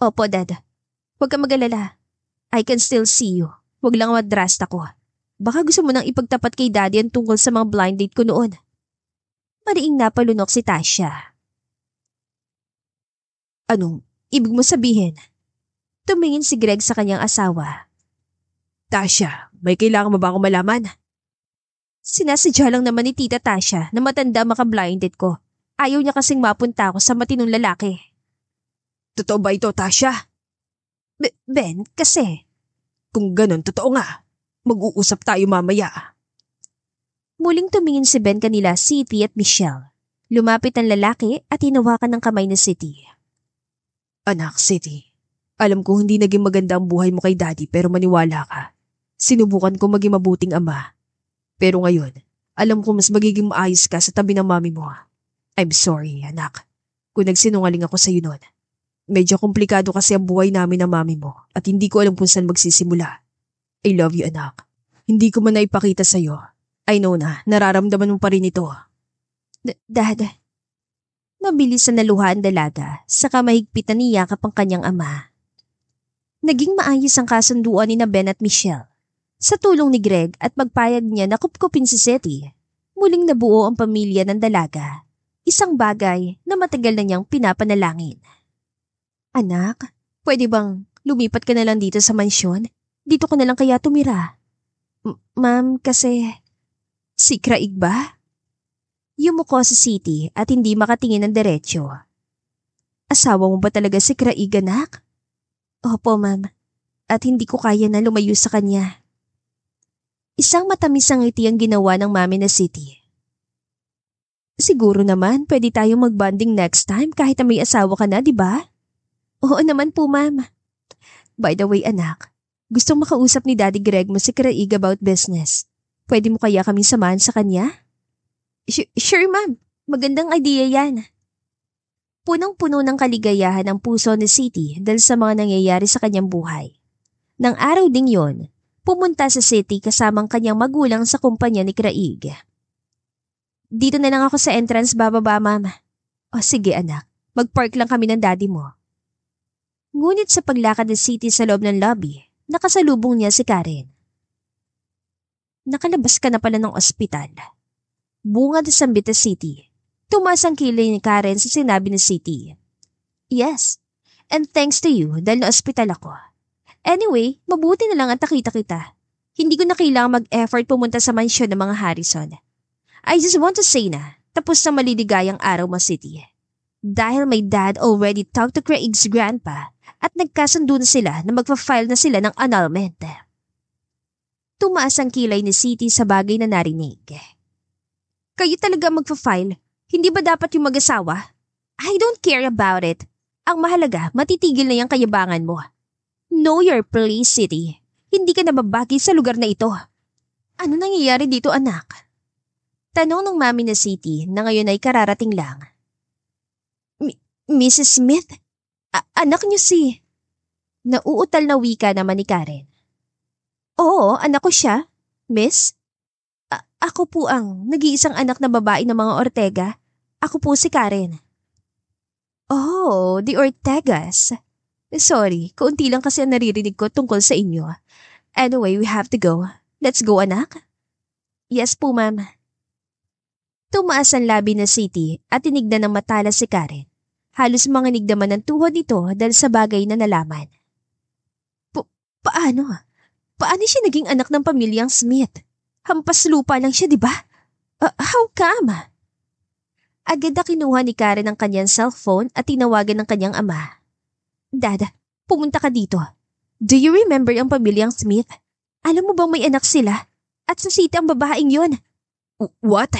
Opo, Dad. Huwag ka mag-alala. I can still see you. Huwag lang madrast ako. Baka gusto mo nang ipagtapat kay Daddy ang tungkol sa mga blind date ko noon. Mariing napalunok si Tasha. Anong ibig mo sabihin? Tumingin si Greg sa kanyang asawa. Tasha, may kailangan mo ba akong malaman? Sinasadya lang naman ni Tita Tasha na matanda maka-blinded ko. Ayaw niya kasing mapunta ako sa matinong lalaki. Totoo ba ito, Tasha? Ben, kasi. Kung ganun, totoo nga. Mag-uusap tayo mamaya. Muling tumingin si Ben kanila, Siti at Michelle. Lumapit ang lalaki at hinawakan ng kamay ni Siti. Anak, Siti, alam ko hindi naging maganda ang buhay mo kay Daddy pero maniwala ka. Sinubukan ko maging mabuting ama. Pero ngayon, alam ko mas magiging maayos ka sa tabi ng mami mo. I'm sorry, anak, kung nagsinungaling ako sa iyo noon. Medyo komplikado kasi ang buhay namin ng mami mo at hindi ko alam kung saan magsisimula. I love you, anak. Hindi ko man naipakita sa iyo. I know na, nararamdaman mo pa rin ito. Dad, mabilis na naluha ang dalaga, saka mahigpit na niyakap ang kanyang ama. Naging maayos ang kasunduan ni Ben at Michelle. Sa tulong ni Greg at magpayag niya na kupkupin si Seti, muling nabuo ang pamilya ng dalaga. Isang bagay na matagal na niyang pinapanalangin. Anak, pwede bang lumipat ka na lang dito sa mansyon? Dito ka na lang kaya tumira? Ma'am, kasi... Si Craig ba? Yumuko si Siti at hindi makatingin ng diretsyo. Asawa mo ba talaga si Craig, anak? Opo, ma'am. At hindi ko kaya na lumayo sa kanya. Isang matamis ang ngiti ang ginawa ng mami na Siti. Siguro naman pwede tayong mag-bonding next time kahit na may asawa ka na, di ba? Oo naman po, ma'am. By the way, anak, gustong makausap ni Daddy Greg mo si Craig about business. Pwede mo kaya kami samahan sa kanya? Sure, ma'am. Magandang idea yan. Punong-puno ng kaligayahan ang puso ni Siti dahil sa mga nangyayari sa kanyang buhay. Nang araw ding yon, pumunta sa Siti kasamang kanyang magulang sa kumpanya ni Craig. Dito na lang ako sa entrance bababa, ma'am. O sige, anak. Mag-park lang kami ng daddy mo. Ngunit sa paglakad ni Siti sa loob ng lobby, nakasalubong niya si Karen. Nakalabas ka na pala ng ospital. Bungad sa Sambita City. Tumaas ang kilay ni Karen sa sinabi ni Siti. Yes, and thanks to you dahil na-ospital ako. Anyway, mabuti na lang at nakita kita. Hindi ko na kailangan mag-effort pumunta sa mansyon ng mga Harrison. I just want to say na, tapos na maliligayang araw mo, Siti. Dahil my dad already talked to Craig's grandpa at nagkasundo na sila na magpa-file na sila ng annulment. Tumaas ang kilay ni Siti sa bagay na narinig. Kayo talaga magpa-file? Hindi ba dapat yung mag-asawa? I don't care about it. Ang mahalaga, matitigil na yung kayabangan mo. Know your place, Siti. Hindi ka na babagi sa lugar na ito. Ano nangyayari dito, anak? Tanong ng mami na City na ngayon ay kararating lang. Mrs. Smith? Anak niyo si... Nauutal na wika naman ni Karen. Oo, anak ko siya, miss. Ako po ang nag-iisang anak na babae ng mga Ortega. Ako po si Karen. Oh, the Ortegas. Sorry, kaunti lang kasi ang naririnig ko tungkol sa inyo. Anyway, we have to go. Let's go, anak. Yes po, ma'am. Tumaas ang labi na City at tinignan ng matalas si Karen. Halos manginig naman ng tuhod nito dahil sa bagay na nalaman. Paano? Paano siya naging anak ng pamilyang Smith? Hampas lupa lang siya, di ba? How come? Agad na kinuha ni Karen ang kanyang cellphone at tinawagan ng kanyang ama. Dad, pumunta ka dito. Do you remember ang pamilyang Smith? Alam mo bang may anak sila? At sa City ang babaeng yun. What?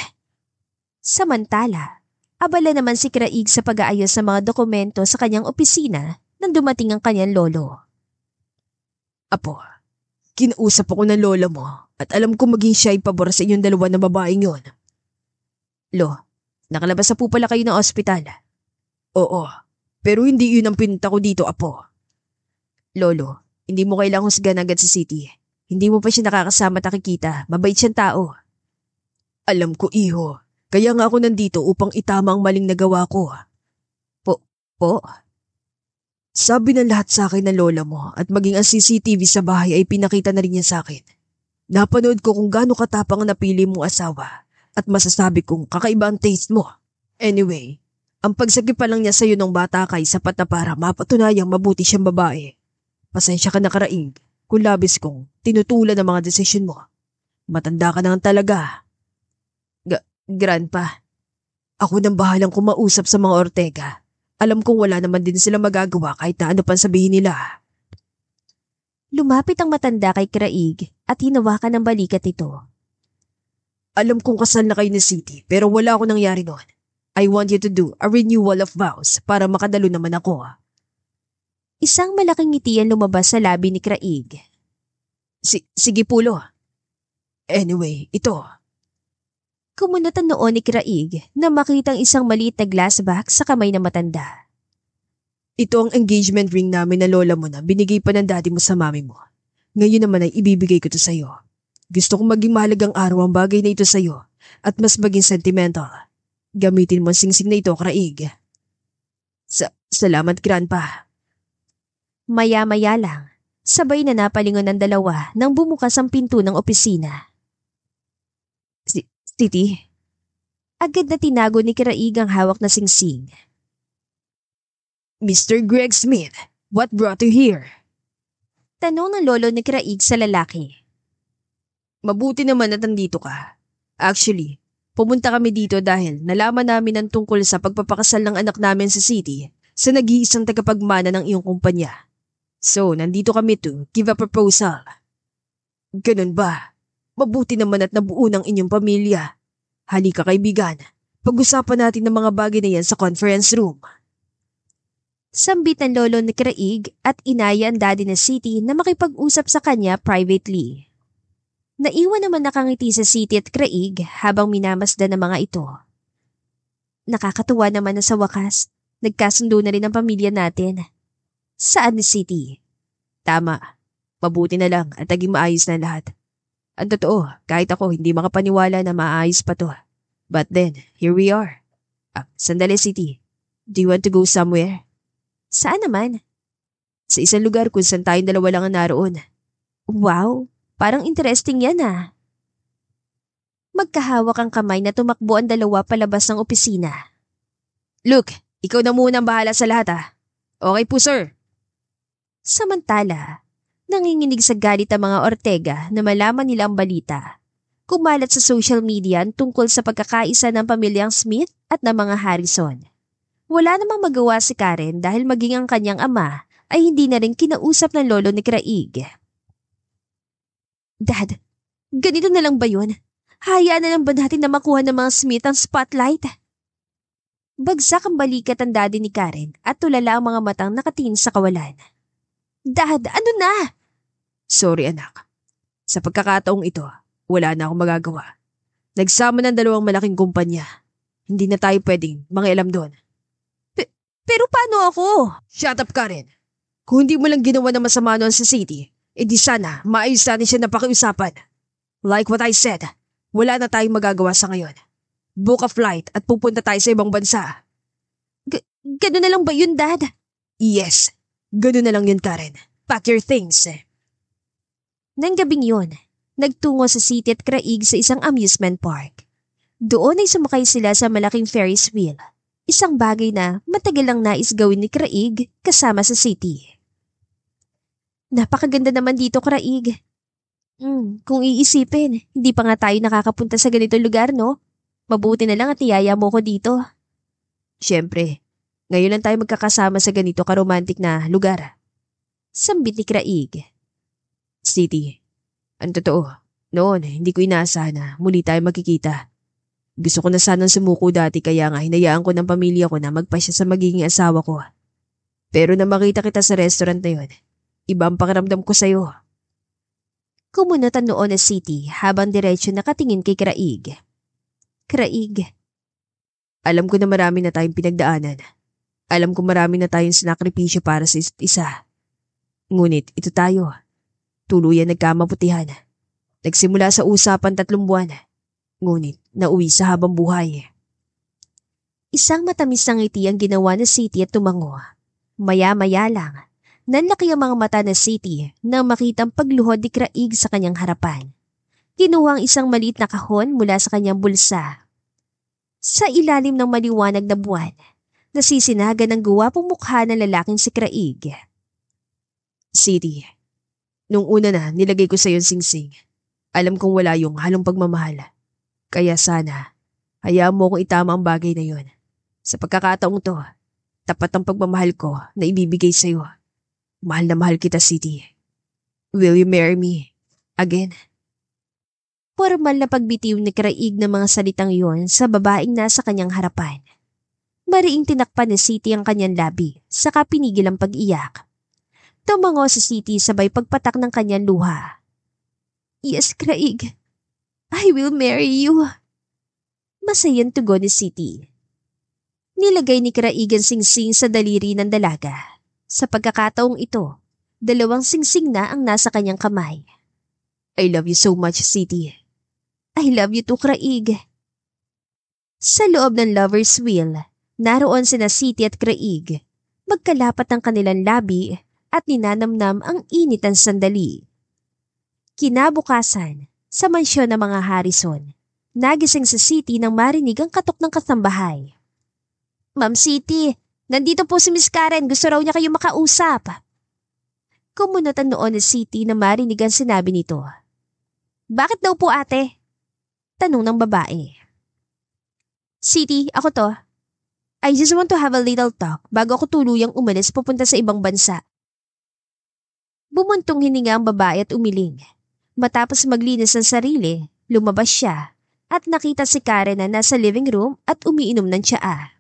Samantala, abala naman si Craig sa pag-aayos sa mga dokumento sa kanyang opisina nang dumating ang kanyang lolo. Apo, kinausap ako ng lola mo at alam ko maging siya ay pabor sa inyong dalawa na babaeng yon. Lo, nakalabas na po pala kayo ng ospital. Oo, pero hindi yun ang pinunta ko dito, Apo. Lolo, hindi mo kailangang husgan agad sa City. Hindi mo pa siya nakakasama at nakikita. Mabait siyang tao. Alam ko, iho. Kaya nga ako nandito upang itama ang maling nagawa ko. Po? Sabi ng lahat sa akin ng lola mo at maging ang CCTV sa bahay ay pinakita na rin niya sa akin. Napanood ko kung gaano katapang ang napili mong asawa at masasabi kong kakaiba ang taste mo. Anyway, ang pagsagip pa lang niya sa'yo ng bata kay sapat na para mapatunayang mabuti siyang babae. Pasensya ka na, Craig, kung labis kong tinutulan ang mga desisyon mo. Matanda ka na talaga. Grandpa, ako nang bahalang kumausap sa mga Ortega. Alam kong wala naman din sila magagawa kahit na ano pang sabihin nila. Lumapit ang matanda kay Craig at hinawakan ng balikat ito. Alam kong kasal na kayo ni City pero wala akong nangyari noon. I want you to do a renewal of vows para makadalo naman ako. Isang malaking ngiti ang lumabas sa labi ni Craig. Sige pulo. Anyway, ito. Kumunot ang noon ni Craig na makitang isang maliit na glass box sa kamay ng matanda. Ito ang engagement ring namin na lola mo na binigay pa ng daddy mo sa mami mo. Ngayon naman ay ibibigay ko to sa'yo. Gusto kong maging mahalagang araw ang bagay na ito sa'yo at mas maging sentimental. Gamitin mo ang singsing na ito, Craig. Salamat, Grandpa. Maya-maya lang, sabay na napalingon ng dalawa nang bumukas ang pinto ng opisina. City? Agad na tinago ni Craig ang hawak na singsing. Mr. Greg Smith, what brought you here? Tanong ng lolo ni Craig sa lalaki. Mabuti naman na nandito ka. Actually, pumunta kami dito dahil nalaman namin ang tungkol sa pagpapakasal ng anak namin sa City sa nag-iisang tagapagmana ng iyong kumpanya. So, nandito kami to give a proposal. Ganun ba? Mabuti naman at nabuo ng inyong pamilya. Halika kaibigan, pag-usapan natin ng mga bagay na yan sa conference room. Sambit ng lolo ni Craig at inaya ang daddy na City na makipag-usap sa kanya privately. Naiwan naman nakangiti sa City at Craig habang minamasdan ng mga ito. Nakakatuwa naman na sa wakas, nagkasundo na rin ang pamilya natin. Saan ni City? Tama, mabuti na lang at naging maayos na lahat. Ang totoo, kahit ako hindi makapaniwala na maayos pa to. But then, here we are. Sandali City, do you want to go somewhere? Saan naman? Sa isang lugar kung saan tayong dalawa lang ang naroon. Wow, parang interesting yan ah. Magkahawak ang kamay na tumakbo ang dalawa palabas ng opisina. Look, ikaw na muna ang bahala sa lahat ah. Okay po sir. Samantala, nanginginig sa galit ang mga Ortega na malaman nila ang balita. Kumalat sa social media tungkol sa pagkakaisa ng pamilyang Smith at ng mga Harrison. Wala namang magawa si Karen dahil maging ang kanyang ama ay hindi na rin kinausap ng lolo ni Craig. Dad, ganito na lang ba yun? Hayaan na lang ba natin na makuha ng mga Smith ang spotlight? Bagsak ang balikat ang daddy ni Karen at tulala ang mga matang nakatingin sa kawalan. Dad, ano na? Sorry anak. Sa pagkakataong ito, wala na akong magagawa. Nagsama ng dalawang malaking kumpanya. Hindi na tayo pwedeng mangialam doon. Pero paano ako? Shut up ka rin. Kung hindi mo lang ginawa na masama noon sa city, edi sana maayos natin siya na pakiusapan. Like what I said, wala na tayong magagawa sa ngayon. Book a flight at pupunta tayo sa ibang bansa. Gano'n na lang ba yun, Dad? Yes, gano'n na lang yun, Karen. Pack your things. Nang gabing yun, nagtungo sa City at Craig sa isang amusement park. Doon ay sumakay sila sa malaking Ferris wheel. Isang bagay na matagal lang nais gawin ni Craig kasama sa City. Napakaganda naman dito, Craig. Kung iisipin, hindi pa nga tayo nakakapunta sa ganitong lugar, no? Mabuti na lang at niyaya mo ko dito. Siyempre, ngayon lang tayo magkakasama sa ganito karomantik na lugar. Sambit ni Craig. City, ang totoo, noon hindi ko inaasahan na muli tayo magkikita. Gusto ko na sanang sumuko dati kaya nga hinayaan ko ng pamilya ko na magpasya sa magiging asawa ko. Pero na makita kita sa restaurant na yun, iba ang pakiramdam ko sa'yo. Kumunot ang noon na City habang diretsyo nakatingin kay Craig. Craig. Alam ko na marami na tayong pinagdaanan. Alam ko marami na tayong sinakripisyo para sa isa't isa. Ngunit ito tayo. Tuluyan nagkamaputihan. Nagsimula sa usapan 3 buwan. Ngunit nauwi sa habang buhay. Isang matamis na ngiti ang ginawa na City at tumango. Maya-maya lang, nanlaki ang mga mata na City nang makitang pagluhod ni Craig sa kanyang harapan. Kinuha ang isang maliit na kahon mula sa kanyang bulsa. Sa ilalim ng maliwanag na buwan, nasisinagan ang guwapong mukha ng lalaking si Craig. City, nung una na nilagay ko sa iyong singsing, alam kong wala yung halong pagmamahal. Kaya sana, hayaan mo kong itama ang bagay na yon. Sa pagkakataong to, tapat ang pagmamahal ko na ibibigay sa iyo. Mahal na mahal kita, City. Will you marry me again? Formal na pagbitiw ni Craig ng mga salitang yon sa babaeng nasa kanyang harapan. Mariing tinakpan ni City ang kanyang labi, saka pinigil ang pag-iyak. Tumango si City sabay pagpatak ng kanyang luha. Yes, Craig. I will marry you. Masayang tugon ni City. Nilagay ni Craig ang singsing sa daliri ng dalaga. Sa pagkakataong ito, 2 singsing na ang nasa kanyang kamay. I love you so much, City. I love you too, Craig. Sa loob ng lover's wheel, naroon sina City at Craig. Magkalapat ang kanilang labi at ninanamnam ang init ng sandali. Kinabukasan, sa mansyon ng mga Harrison, nagising sa City nang marinig ang katok ng kasambahay. Ma'am City, nandito po si Miss Karen, gusto raw niya kayo makausap. Kumunot ang noon ni City na marinig ang sinabi nito. Bakit daw po ate? Tanong ng babae. City, ako to. I just want to have a little talk bago ako tuluyang umalis pupunta sa ibang bansa. Bumuntong hininga ang babae at umiling. Matapos maglinis ng sarili, lumabas siya at nakita si Karen na nasa living room at umiinom ng tsaa.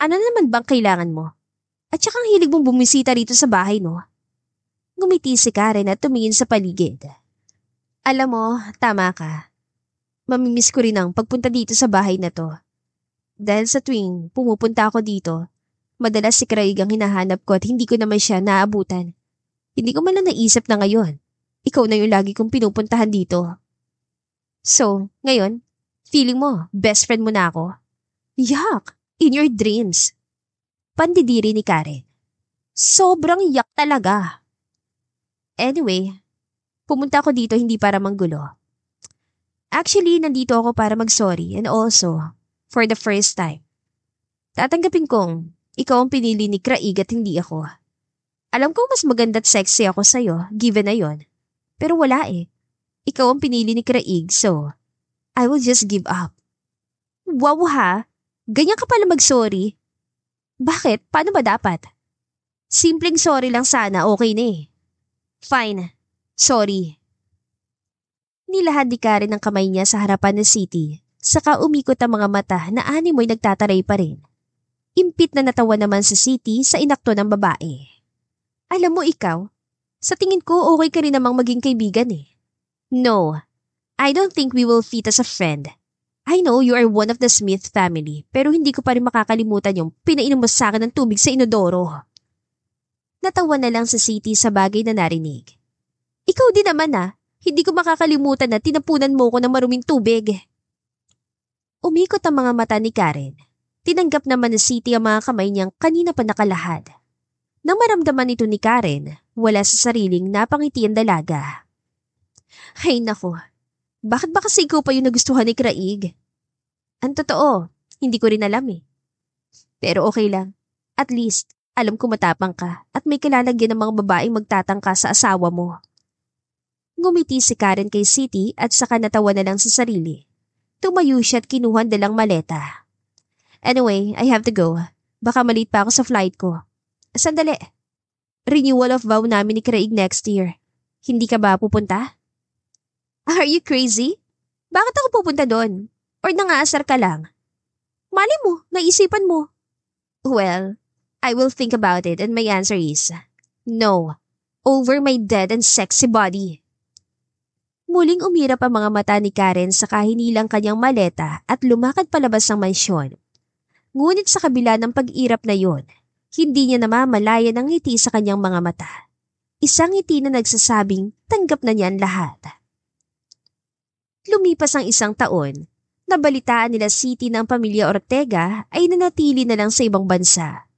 Ano naman bang kailangan mo? At saka ang hilig mong bumisita rito sa bahay, no? Ngumiti si Karen at tumingin sa paligid. Alam mo, tama ka. Mamimiss ko rin ang pagpunta dito sa bahay na to. Dahil sa tuwing pumupunta ako dito, madalas si Craig ang hinahanap ko at hindi ko naman siya naabutan. Hindi ko man lang naisip na ngayon. Ikaw na yung lagi kong pinupuntahan dito. So, ngayon, feeling mo, best friend mo na ako? Yak! In your dreams. Pandidiri ni Karen. Sobrang yak talaga. Anyway, pumunta ako dito hindi para manggulo. Actually, nandito ako para mag-sorry and also, for the first time. Tatanggapin kong ikaw ang pinili ni Craig at hindi ako. Alam ko mas maganda at sexy ako sa'yo, given na yon. Pero wala eh. Ikaw ang pinili ni Craig, so I will just give up. Wow ha? Ganyan ka pala mag-sorry? Bakit? Paano ba dapat? Simpleng sorry lang sana, okay na eh. Fine. Sorry. Nilahad ni Karen ang kamay niya sa harapan ng City, saka umikot ang mga mata na animoy nagtataray pa rin. Impit na natawa naman sa City sa inakto ng babae. Alam mo ikaw, sa tingin ko okay ka rin namang maging kaibigan eh. No, I don't think we will fit as a friend. I know you are one of the Smith family, pero hindi ko pa rin makakalimutan yung pinainom mo sa akin ng tubig sa inodoro. Natawa na lang sa City sa bagay na narinig. Ikaw din naman hindi ko makakalimutan na tinapunan mo ko ng maruming tubig. Umikot ang mga mata ni Karen. Tinanggap naman ni City ang mga kamay niyang kanina pa nakalahad. Nang maramdaman ito ni Karen, wala sa sariling napangiti ang dalaga. Ay nako, bakit ba kasi ikaw pa yung nagustuhan ni Craig? Ang totoo, hindi ko rin alam Pero okay lang. At least, alam ko matapang ka at may kilalagyan ng mga babaeng magtatangka sa asawa mo. Ngumiti si Karen kay City at saka natawa na lang sa sarili. Tumayo siya at kinuha dalang maleta. Anyway, I have to go. Baka malate pa ako sa flight ko. Sandali. Renewal of vow namin ni Craig next year. Hindi ka ba pupunta? Are you crazy? Bakit ako pupunta doon? Or nangaasar ka lang? Mali mo, naisipan mo. Well, I will think about it and my answer is no. Over my dead and sexy body. Muling umirap ang mga mata ni Karen sa kahinilang kanyang maleta at lumakad palabas ng mansyon. Ngunit sa kabila ng pag-irap na yon, hindi niya namamalayan ang ngiti sa kanyang mga mata. Isang ngiti na nagsasabing tanggap na niya ang lahat. Lumipas ang isang taon, nabalitaan nila City ng pamilya Ortega ay nanatili na lang sa ibang bansa.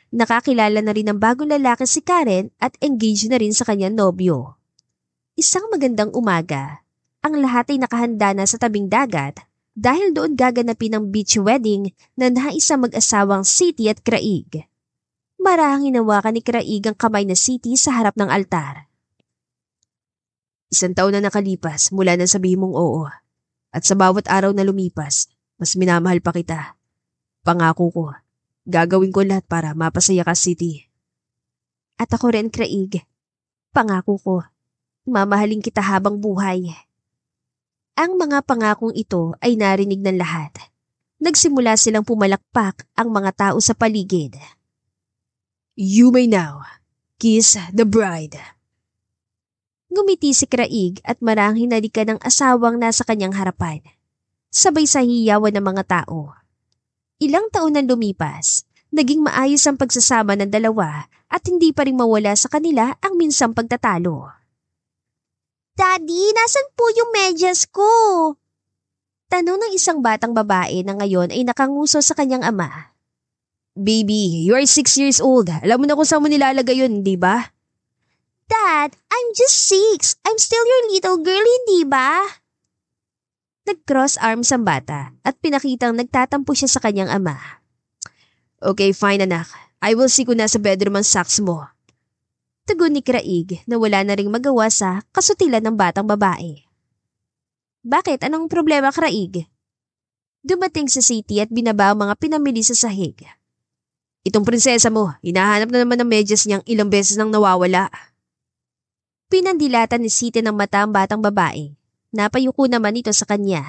Nakakilala na rin ng bagong lalaki si Karen at engaged na rin sa kanyang nobyo. Isang magandang umaga, ang lahat ay nakahanda na sa tabing dagat dahil doon gaganapin ang beach wedding na naisang mag-asawang City at Craig. Marahang hinawakan ni Craig ang kamay na City sa harap ng altar. 1 taon na nakalipas mula nang sabihin mong oo. At sa bawat araw na lumipas, mas minamahal pa kita. Pangako ko, gagawin ko lahat para mapasaya ka, City. At ako rin, Craig. Pangako ko, mamahalin kita habang buhay. Ang mga pangakong ito ay narinig ng lahat. Nagsimula silang pumalakpak ang mga tao sa paligid. You may now kiss the bride. Ngumiti si Craig at marang hinalikan ng asawang nasa kanyang harapan. Sabay sa hiyawan ng mga tao. Ilang taon na lumipas, naging maayos ang pagsasama ng dalawa at hindi pa rin mawala sa kanila ang minsang pagtatalo. Daddy, nasan po yung medyas ko? Tanong ng isang batang babae na ngayon ay nakanguso sa kanyang ama. Baby, you are 6 years old. Alam mo na kung saan mo nilalagay yun, di ba? Dad, I'm just 6. I'm still your little girl, hindi ba? Nag-cross arms ang bata at pinakitang nagtatampo siya sa kanyang ama. Okay, fine anak. I will see kung nasa bedroom ang socks mo. Tugon ni Craig na wala na ring magawa sa kasutilan ng batang babae. Bakit? Anong problema, Craig? Dumating sa City at binaba ang mga pinamili sa sahig. Itong prinsesa mo, hinahanap na naman ng medyas niyang ilang beses nang nawawala. Pinandilatan ni City ng mata ang batang babae. Napayuko naman ito sa kanya.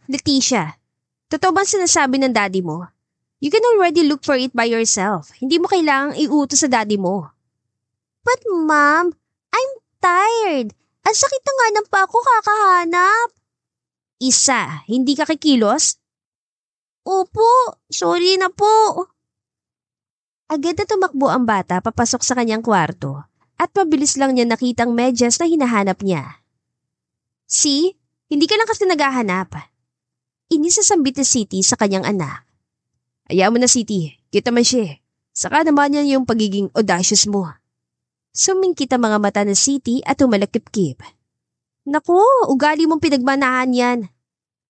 Leticia, totoo bang sinasabi ng daddy mo? You can already look for it by yourself. Hindi mo kailangang iutos sa daddy mo. But mom, I'm tired. Ang sakit na nga ng pa ako kakahanap. Isa, hindi ka kikilos? Opo, sorry na po. Agad na tumakbo ang bata papasok sa kanyang kwarto at mabilis lang niya nakitang medyas na hinahanap niya. See, hindi ka lang kasi naghahanap. Inisasambit ni City sa kanyang anak. Ayaw mo na, City, kita man siya. Saka naman yan yung pagiging audacious mo. Sumingkit ang mga mata ng City at humalakip-kip. Naku, ugali mong pinagmanahan yan.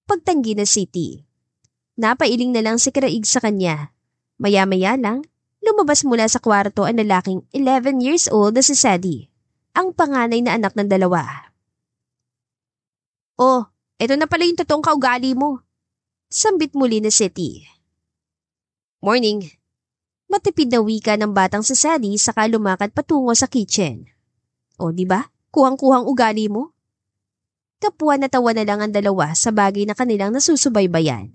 Pagtanggi ng City. Napailing na lang si Craig sa kanya. Maya-maya lang, lumabas mula sa kwarto ang lalaking 11 years old na si Sadie, ang panganay na anak ng dalawa. Oh, eto na pala yung totoong kaugali mo. Sambit muli ni City. Morning. Matipid na wika ng batang si Sadie saka lumakad patungo sa kitchen. O di ba? Kuhang-kuhang ugali mo. Kapwa na tawa na lang ang dalawa sa bagay na kanilang nasusubaybayan.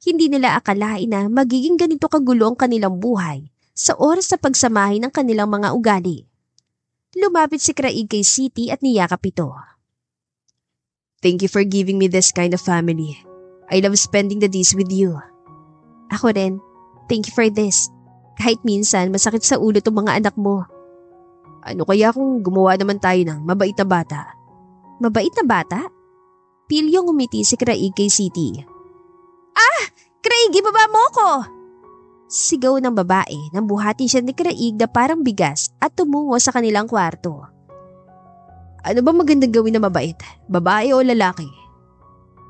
Hindi nila akalain na magiging ganito kagulo ang kanilang buhay sa oras sa pagsamahin ng kanilang mga ugali. Lumapit si Craig kay City at niyakap ito. Thank you for giving me this kind of family. I love spending the days with you. Ako rin. Thank you for this. Kahit minsan masakit sa ulo tong mga anak mo. Ano kaya kung gumawa naman tayo ng mabait na bata? Mabait na bata? Pilyong umiti si Craig kay City. Craig, ibaba mo ko! Sigaw ng babae nang buhatin siya ni Craig na parang bigas at tumungo sa kanilang kwarto. Ano ba magandang gawin na mabait? Babae o lalaki?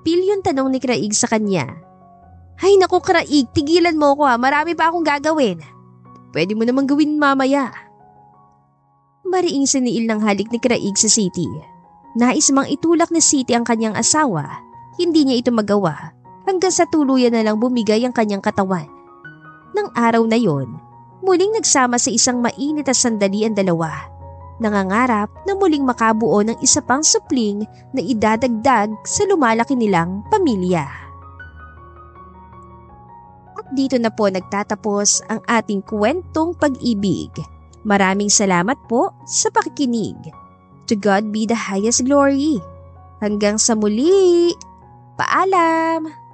Pilyong tanong ni Craig sa kanya. Ay naku Craig, tigilan mo ko ha. Marami pa akong gagawin. Pwede mo namang gawin mamaya. Mariing siniil ng halik ni Craig sa City. Nais mang itulak ni City ang kanyang asawa. Hindi niya ito magawa hanggang sa tuluyan na lang bumigay ang kanyang katawan. Nang araw na yon, muling nagsama sa isang mainit na sandali ang dalawa. Nangangarap na muling makabuo ng isa pang supling na idadagdag sa lumalaki nilang pamilya. At dito na po nagtatapos ang ating kwentong pag-ibig. Maraming salamat po sa pakikinig. To God be the highest glory. Hanggang sa muli. Paalam!